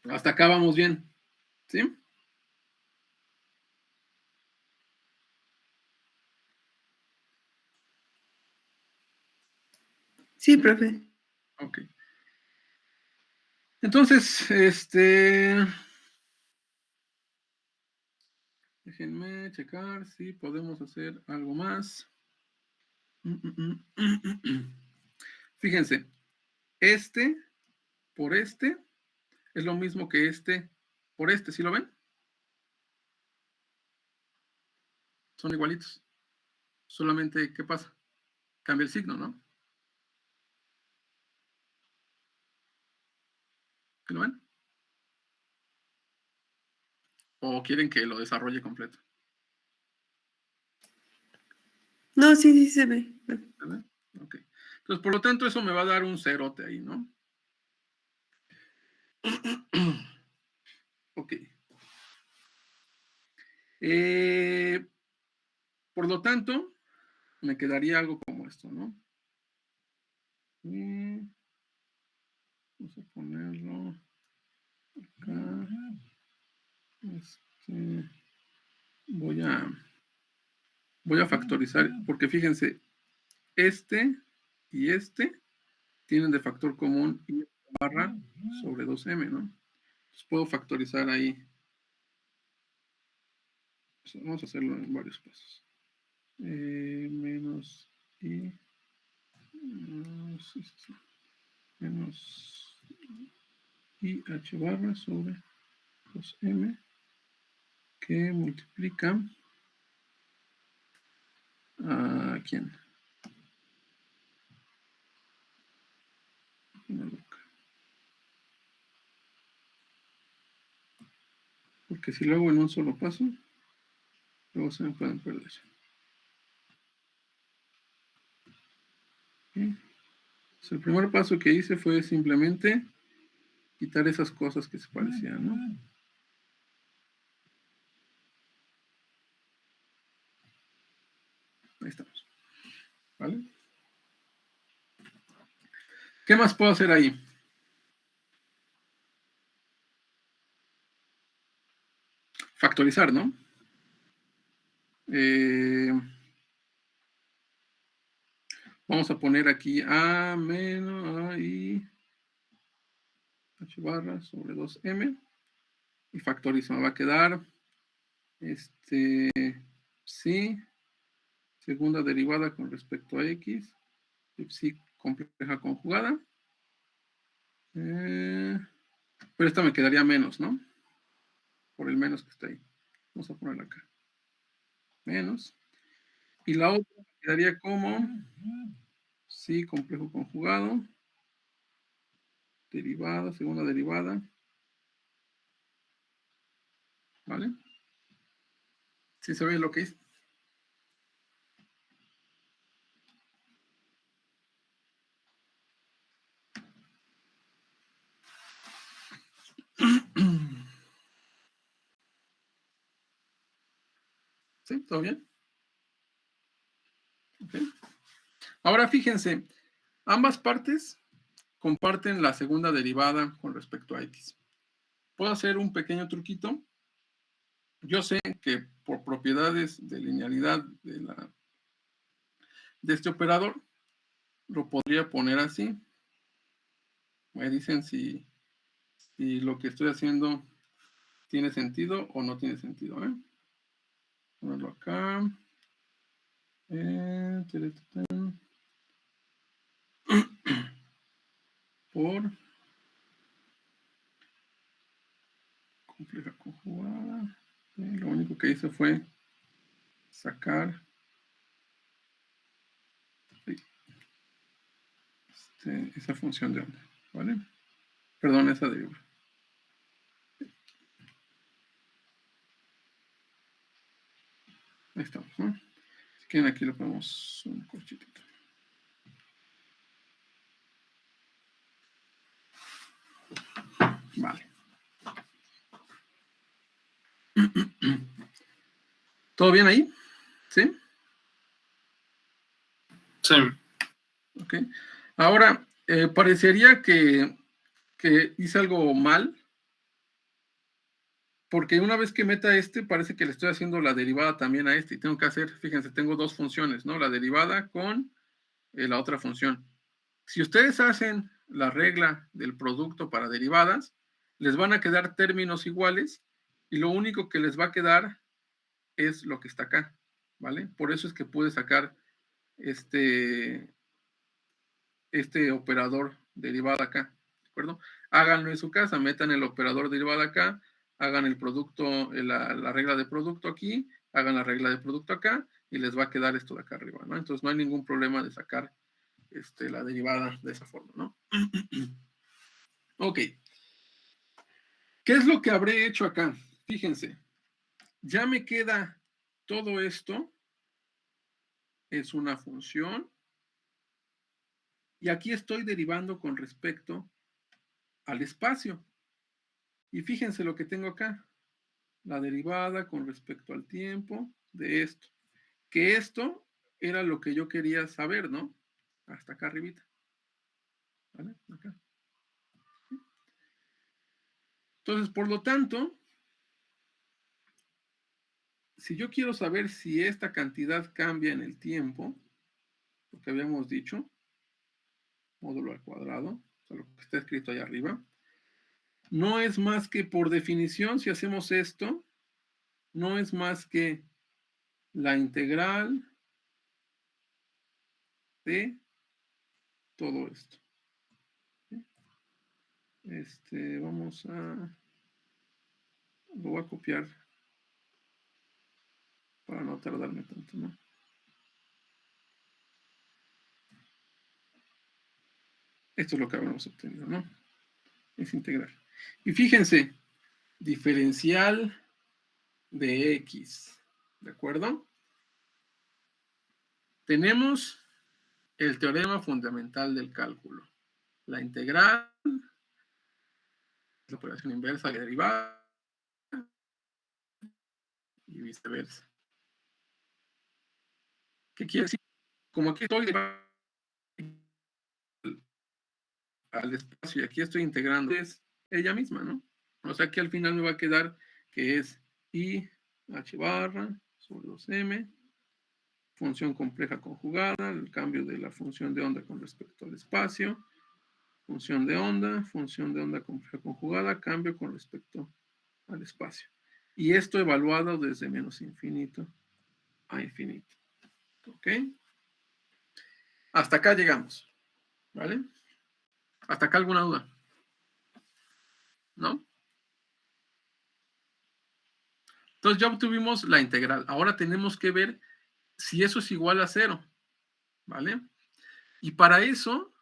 Hasta acá vamos bien, ¿sí? Sí, profe. Ok. Entonces, déjenme checar si podemos hacer algo más. Fíjense, este por este es lo mismo que este por este, ¿sí lo ven? Son igualitos. Solamente, ¿qué pasa? Cambia el signo, ¿no? ¿Sí lo ven? ¿O quieren que lo desarrolle completo? No, sí se ve. ¿Verdad? Ok. Entonces, por lo tanto, eso me va a dar un cerote ahí, ¿no? Ok. Por lo tanto, me quedaría algo como esto, ¿no? Vamos a ponerlo acá. Voy a factorizar, porque fíjense, este y este tienen de factor común y barra sobre 2m, ¿no? Entonces puedo factorizar ahí. Vamos a hacerlo en varios pasos. Menos i menos i h barra sobre 2m que multiplica a ¿quién? Porque si lo hago en un solo paso, luego se me pueden perder. ¿Sí? Pues el primer paso que hice fue simplemente quitar esas cosas que se parecían, ¿no? Ahí estamos. ¿Vale? ¿Qué más puedo hacer ahí? Factorizar, ¿no? Vamos a poner aquí A menos A y H barra sobre 2M y factorizo. Me va a quedar sí, segunda derivada con respecto a X, sí compleja conjugada. Pero esta me quedaría menos, ¿no? Por el menos que está ahí. Vamos a ponerla acá. Menos. Y la otra me quedaría como sí complejo conjugado. Derivada, segunda derivada. ¿Vale? ¿Sí se ve lo que hice? ¿Sí? ¿Todo bien? Ok. Ahora fíjense, ambas partes comparten la segunda derivada con respecto a X. Puedo hacer un pequeño truquito. Yo sé que por propiedades de linealidad de este operador, lo podría poner así. Me dicen si lo que estoy haciendo tiene sentido o no tiene sentido. Ponerlo acá. Por compleja conjugada. Lo único que hice fue sacar esa función de onda, ¿vale? Perdón, esa derivada. Ahí estamos, ¿no? Si quieren, aquí le ponemos un corchitito. Vale. ¿Todo bien ahí? ¿Sí? Sí. Ok. Ahora, parecería que hice algo mal, porque una vez que meta parece que le estoy haciendo la derivada también a y tengo que hacer, fíjense, tengo dos funciones, ¿no? La derivada con la otra función. Si ustedes hacen la regla del producto para derivadas, les van a quedar términos iguales y lo único que les va a quedar es lo que está acá, ¿vale? Por eso es que pude sacar este operador derivada acá, ¿de acuerdo? Háganlo en su casa, metan el operador derivada acá, hagan el producto, la regla de producto aquí, hagan la regla de producto acá y les va a quedar esto de acá arriba, ¿no? Entonces no hay ningún problema de sacar la derivada de esa forma, ¿no? Ok. ¿Qué es lo que habré hecho acá? Fíjense, ya me queda todo esto, es una función, y aquí estoy derivando con respecto al espacio. Y fíjense lo que tengo acá, la derivada con respecto al tiempo de esto. Que esto era lo que yo quería saber, ¿no? Hasta acá arribita. ¿Vale? Acá. Entonces, por lo tanto, si yo quiero saber si esta cantidad cambia en el tiempo, lo que habíamos dicho, módulo al cuadrado, o sea, lo que está escrito ahí arriba, no es más que, por definición, si hacemos esto, no es más que la integral de todo esto. Vamos a... Lo voy a copiar para no tardarme tanto, ¿no? Esto es lo que habíamos obtenido, ¿no? Es integral. Y fíjense, diferencial de x, ¿de acuerdo? Tenemos el teorema fundamental del cálculo. La integral, la operación inversa de derivada y viceversa. ¿Qué quiere decir? Como aquí estoy al espacio y aquí estoy integrando, es ella misma, ¿no? O sea que al final me va a quedar que es I h barra sobre 2m, función compleja conjugada, el cambio de la función de onda con respecto al espacio, función de onda compleja conjugada, cambio con respecto al espacio. Y esto evaluado desde menos infinito a infinito. ¿Ok? Hasta acá llegamos. ¿Vale? ¿Hasta acá alguna duda? ¿No? Entonces ya obtuvimos la integral. Ahora tenemos que ver si eso es igual a 0. ¿Vale? Y para eso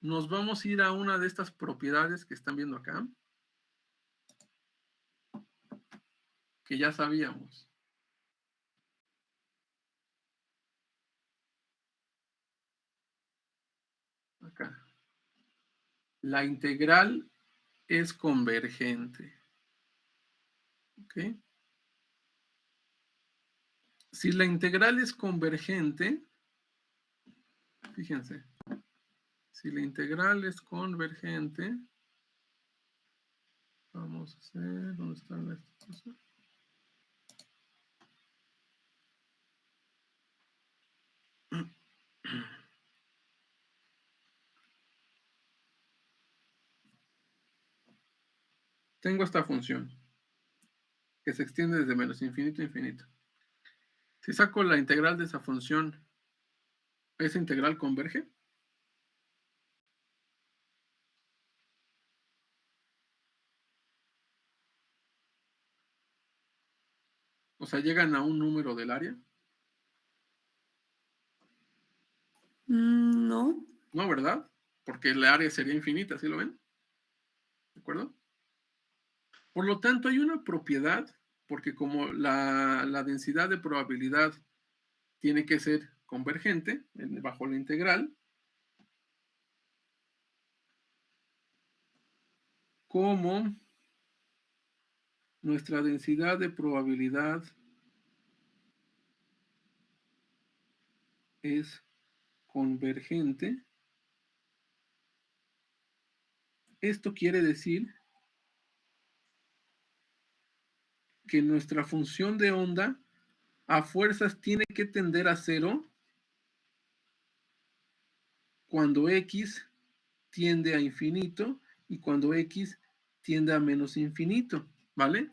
nos vamos a ir a una de estas propiedades que están viendo acá, que ya sabíamos. Acá. La integral es convergente. ¿Ok? Si la integral es convergente, fíjense, si la integral es convergente, vamos a hacer, ¿dónde está esta cosa? Tengo esta función que se extiende desde menos infinito a infinito. Si saco la integral de esa función, ¿esa integral converge? O sea, ¿llegan a un número del área? No. No, ¿verdad? Porque el área sería infinita, ¿sí lo ven? ¿De acuerdo? Por lo tanto, hay una propiedad, porque como la densidad de probabilidad tiene que ser convergente bajo la integral, como nuestra densidad de probabilidad es convergente, esto quiere decir que nuestra función de onda a fuerzas tiene que tender a 0 cuando x tiende a infinito y cuando x tiende a menos infinito, ¿vale?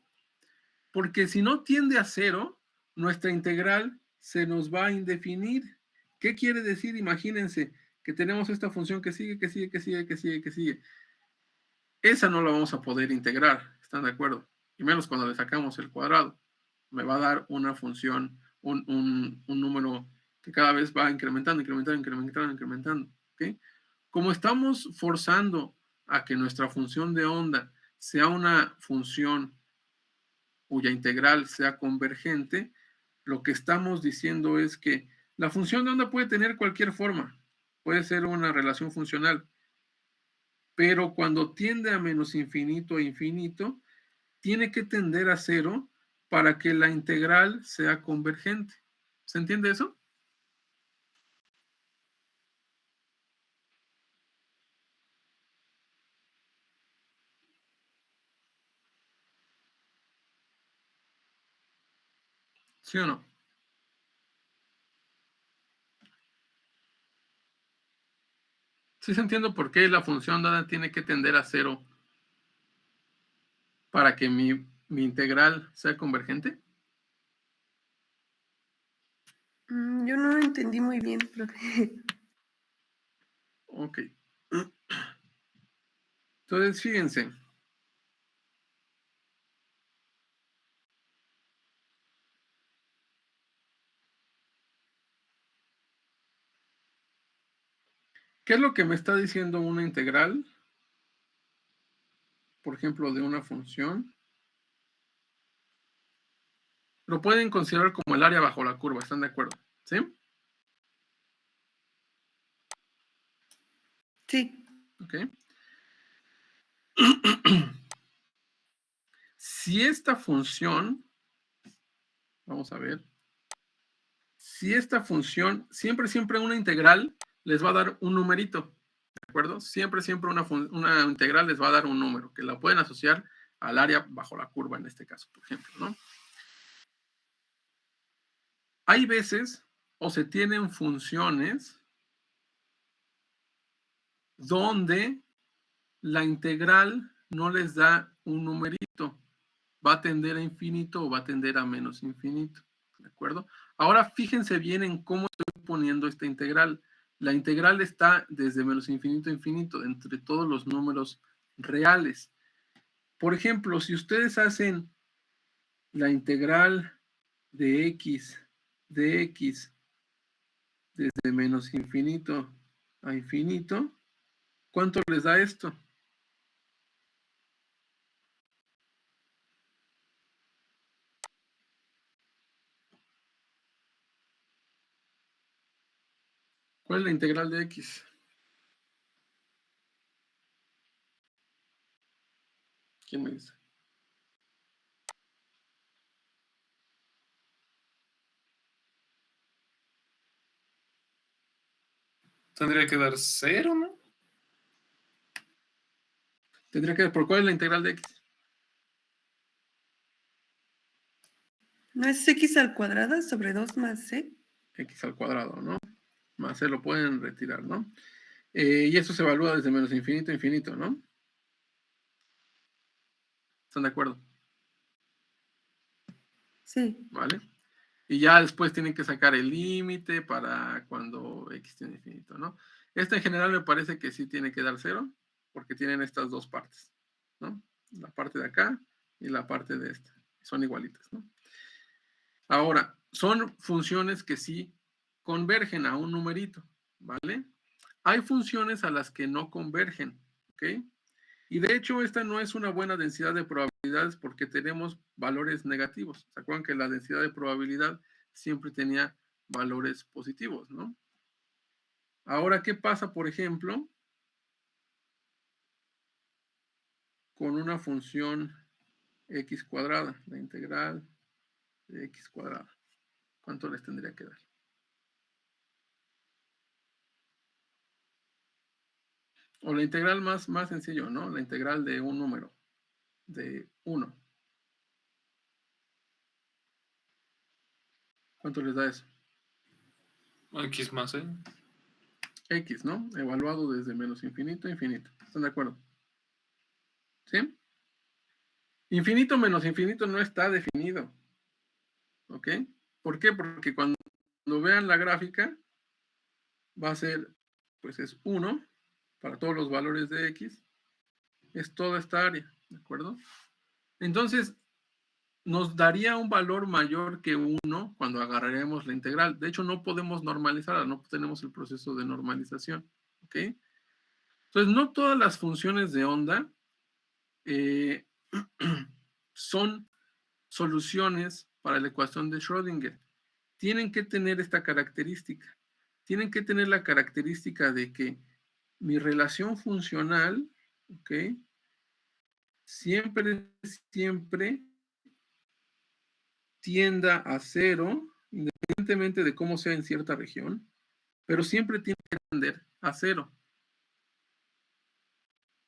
Porque si no tiende a 0, nuestra integral se nos va a indefinir. ¿Qué quiere decir? Imagínense que tenemos esta función que sigue, que sigue, que sigue, que sigue, que sigue. Esa no la vamos a poder integrar, ¿están de acuerdo? Y menos cuando le sacamos el cuadrado. Me va a dar una función, un número que cada vez va incrementando, incrementando, incrementando, incrementando. ¿Ok? Como estamos forzando a que nuestra función de onda sea una función cuya integral sea convergente, lo que estamos diciendo es que la función de onda puede tener cualquier forma, puede ser una relación funcional, pero cuando tiende a menos infinito a infinito, tiene que tender a cero para que la integral sea convergente. ¿Se entiende eso? ¿Sí o no? ¿Sí se entiende por qué la función dada tiene que tender a cero para que mi integral sea convergente? Yo no entendí muy bien, profe. Ok. Entonces, fíjense. ¿Qué es lo que me está diciendo una integral? Por ejemplo, de una función. Lo pueden considerar como el área bajo la curva, ¿están de acuerdo? ¿Sí? Sí. Ok. Si esta función, vamos a ver, si esta función, siempre una integral les va a dar un numerito, ¿de acuerdo? Siempre una integral les va a dar un número, que la pueden asociar al área bajo la curva en este caso, por ejemplo, ¿no? Hay veces, o se tienen funciones, donde la integral no les da un numerito, va a tender a infinito o va a tender a menos infinito, ¿de acuerdo? Ahora fíjense bien en cómo estoy poniendo esta integral. La integral está desde menos infinito a infinito, entre todos los números reales. Por ejemplo, si ustedes hacen la integral de x desde menos infinito a infinito, ¿cuánto les da esto? ¿Cuál es la integral de x? ¿Quién me dice? Tendría que dar 0, ¿no? Tendría que ver por cuál es la integral de x. ¿No es x al cuadrado sobre 2 más c? X al cuadrado, ¿no? Más c lo pueden retirar, ¿no? Y eso se evalúa desde menos infinito a infinito, ¿no? ¿Están de acuerdo? Sí. ¿Vale? Y ya después tienen que sacar el límite para cuando x tiene infinito, ¿no? Esta en general me parece que sí tiene que dar 0, porque tienen estas dos partes, ¿no? La parte de acá y la parte de esta. Son igualitas, ¿no? Ahora, son funciones que sí convergen a un numerito, ¿vale? Hay funciones a las que no convergen, ¿ok? Y de hecho, esta no es una buena densidad de probabilidades porque tenemos valores negativos. ¿Se acuerdan que la densidad de probabilidad siempre tenía valores positivos, ¿no? Ahora, ¿qué pasa, por ejemplo, con una función x cuadrada, la integral de x cuadrada? ¿Cuánto les tendría que dar? O la integral más sencillo, ¿no? La integral de un número, de 1. ¿Cuánto les da eso? X más, ¿eh? X, ¿no? Evaluado desde menos infinito a infinito. ¿Están de acuerdo? ¿Sí? Infinito menos infinito no está definido. ¿Ok? ¿Por qué? Porque cuando vean la gráfica, va a ser, pues es 1 para todos los valores de X. Es toda esta área, ¿de acuerdo? Entonces, nos daría un valor mayor que 1 cuando agarraremos la integral. De hecho, no podemos normalizarla, no tenemos el proceso de normalización. ¿Ok? Entonces, no todas las funciones de onda son soluciones para la ecuación de Schrödinger. Tienen que tener esta característica. Tienen que tener la característica de que mi relación funcional, ¿ok? Siempre tienda a cero, independientemente de cómo sea en cierta región, pero siempre tiende a tender a cero,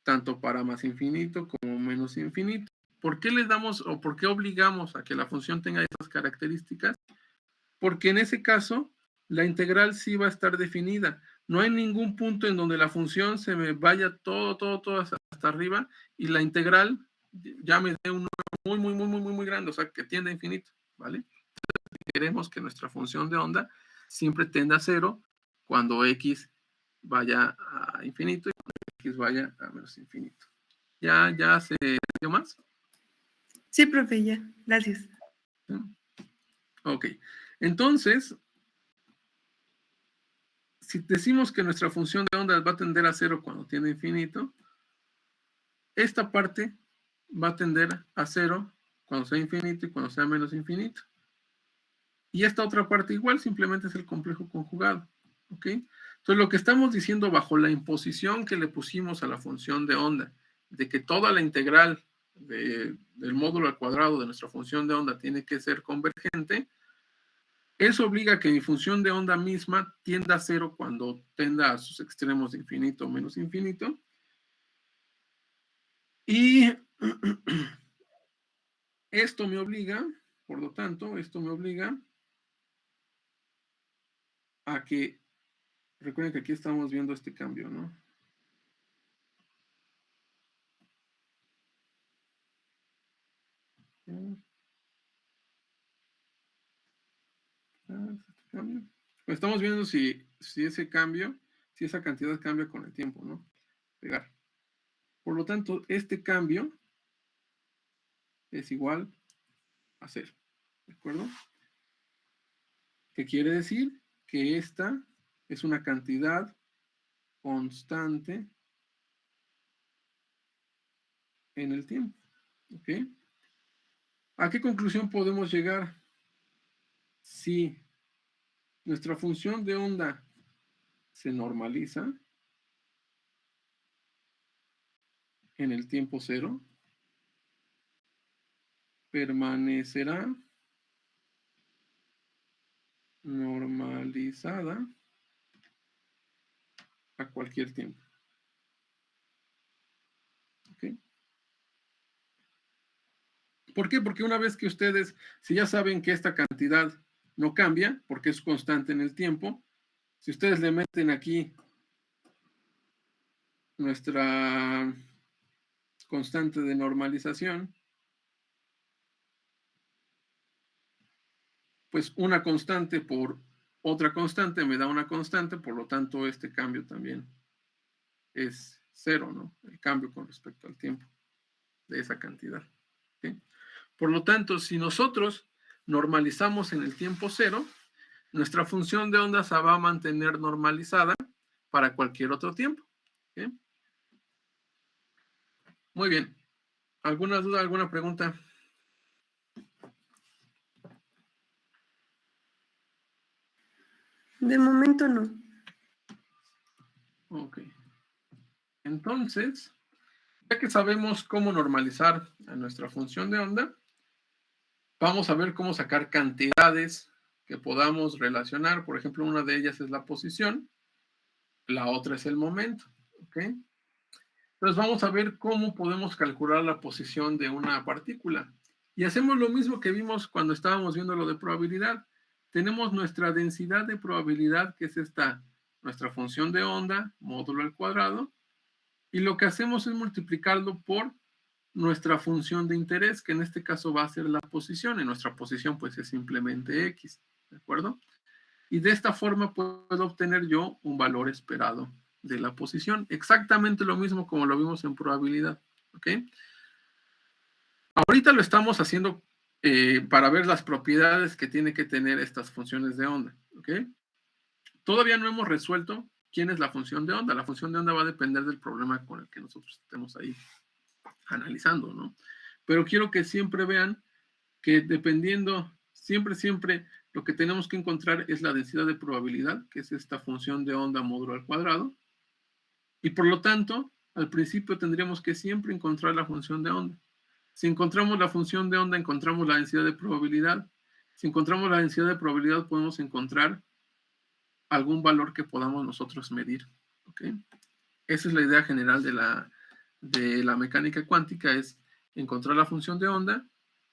tanto para más infinito como menos infinito. ¿Por qué les damos o por qué obligamos a que la función tenga estas características? Porque en ese caso, la integral sí va a estar definida. No hay ningún punto en donde la función se me vaya todo hasta arriba y la integral ya me dé un número muy grande, o sea, que tiende a infinito, ¿vale? Queremos que nuestra función de onda siempre tienda a cero cuando x vaya a infinito y cuando x vaya a menos infinito. ¿Ya se dio más? Sí, profe, ya. Gracias. Ok. Entonces, si decimos que nuestra función de onda va a tender a cero cuando tiende a infinito, esta parte va a tender a cero cuando sea infinito y cuando sea menos infinito. Y esta otra parte igual, simplemente es el complejo conjugado. ¿Ok? Entonces, lo que estamos diciendo bajo la imposición que le pusimos a la función de onda, de que toda la integral del módulo al cuadrado de nuestra función de onda tiene que ser convergente, eso obliga a que mi función de onda misma tienda a cero cuando tenda a sus extremos de infinito o menos infinito. Y esto me obliga, por lo tanto, esto me obliga a que, recuerden que aquí estamos viendo este cambio, ¿no? Estamos viendo si ese cambio, si esa cantidad cambia con el tiempo, ¿no? Pegar. Por lo tanto, este cambio es igual a cero. ¿De acuerdo? ¿Qué quiere decir? Que esta es una cantidad constante en el tiempo. ¿Ok? ¿A qué conclusión podemos llegar? Si nuestra función de onda se normaliza en el tiempo cero, permanecerá normalizada a cualquier tiempo. ¿Ok? ¿Por qué? Porque una vez que ustedes, si ya saben que esta cantidad no cambia, porque es constante en el tiempo, si ustedes le meten aquí nuestra constante de normalización, pues una constante por otra constante me da una constante, por lo tanto este cambio también es cero, ¿no? El cambio con respecto al tiempo de esa cantidad. ¿Sí? Por lo tanto, si nosotros normalizamos en el tiempo cero, nuestra función de onda se va a mantener normalizada para cualquier otro tiempo. ¿Sí? Muy bien. ¿Alguna duda, alguna pregunta? De momento no. Ok. Entonces, ya que sabemos cómo normalizar a nuestra función de onda, vamos a ver cómo sacar cantidades que podamos relacionar. Por ejemplo, una de ellas es la posición, la otra es el momento. ¿Ok? Entonces vamos a ver cómo podemos calcular la posición de una partícula. Y hacemos lo mismo que vimos cuando estábamos viendo lo de probabilidad. Tenemos nuestra densidad de probabilidad, que es esta, nuestra función de onda, módulo al cuadrado, y lo que hacemos es multiplicarlo por nuestra función de interés, que en este caso va a ser la posición, y nuestra posición pues es simplemente x, ¿de acuerdo? Y de esta forma puedo obtener yo un valor esperado de la posición. Exactamente lo mismo como lo vimos en probabilidad. ¿Ok? Ahorita lo estamos haciendo para ver las propiedades que tiene que tener estas funciones de onda. ¿Ok? Todavía no hemos resuelto quién es la función de onda. La función de onda va a depender del problema con el que nosotros estemos ahí analizando, ¿no? Pero quiero que siempre vean que dependiendo, siempre, lo que tenemos que encontrar es la densidad de probabilidad, que es esta función de onda módulo al cuadrado, y por lo tanto, al principio tendríamos que siempre encontrar la función de onda. Si encontramos la función de onda, encontramos la densidad de probabilidad. Si encontramos la densidad de probabilidad, podemos encontrar algún valor que podamos nosotros medir, ¿ok? Esa es la idea general de la mecánica cuántica, es encontrar la función de onda,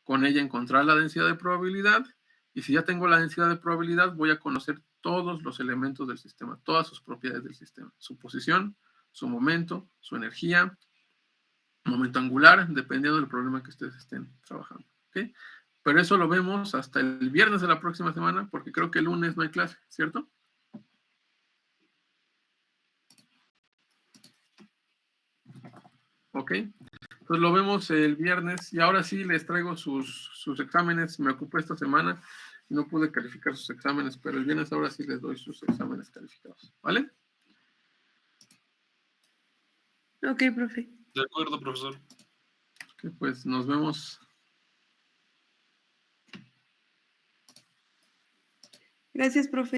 con ella encontrar la densidad de probabilidad, y si ya tengo la densidad de probabilidad, voy a conocer todos los elementos del sistema, todas sus propiedades del sistema, su posición, su momento, su energía, momento angular, dependiendo del problema que ustedes estén trabajando, ¿ok? Pero eso lo vemos hasta el viernes de la próxima semana, porque creo que el lunes no hay clase, ¿cierto? ¿Ok? Pues lo vemos el viernes y ahora sí les traigo sus exámenes. Me ocupé esta semana y no pude calificar sus exámenes, pero el viernes ahora sí les doy sus exámenes calificados, ¿vale? Ok, profe. De acuerdo, profesor. Ok, pues nos vemos. Gracias, profe.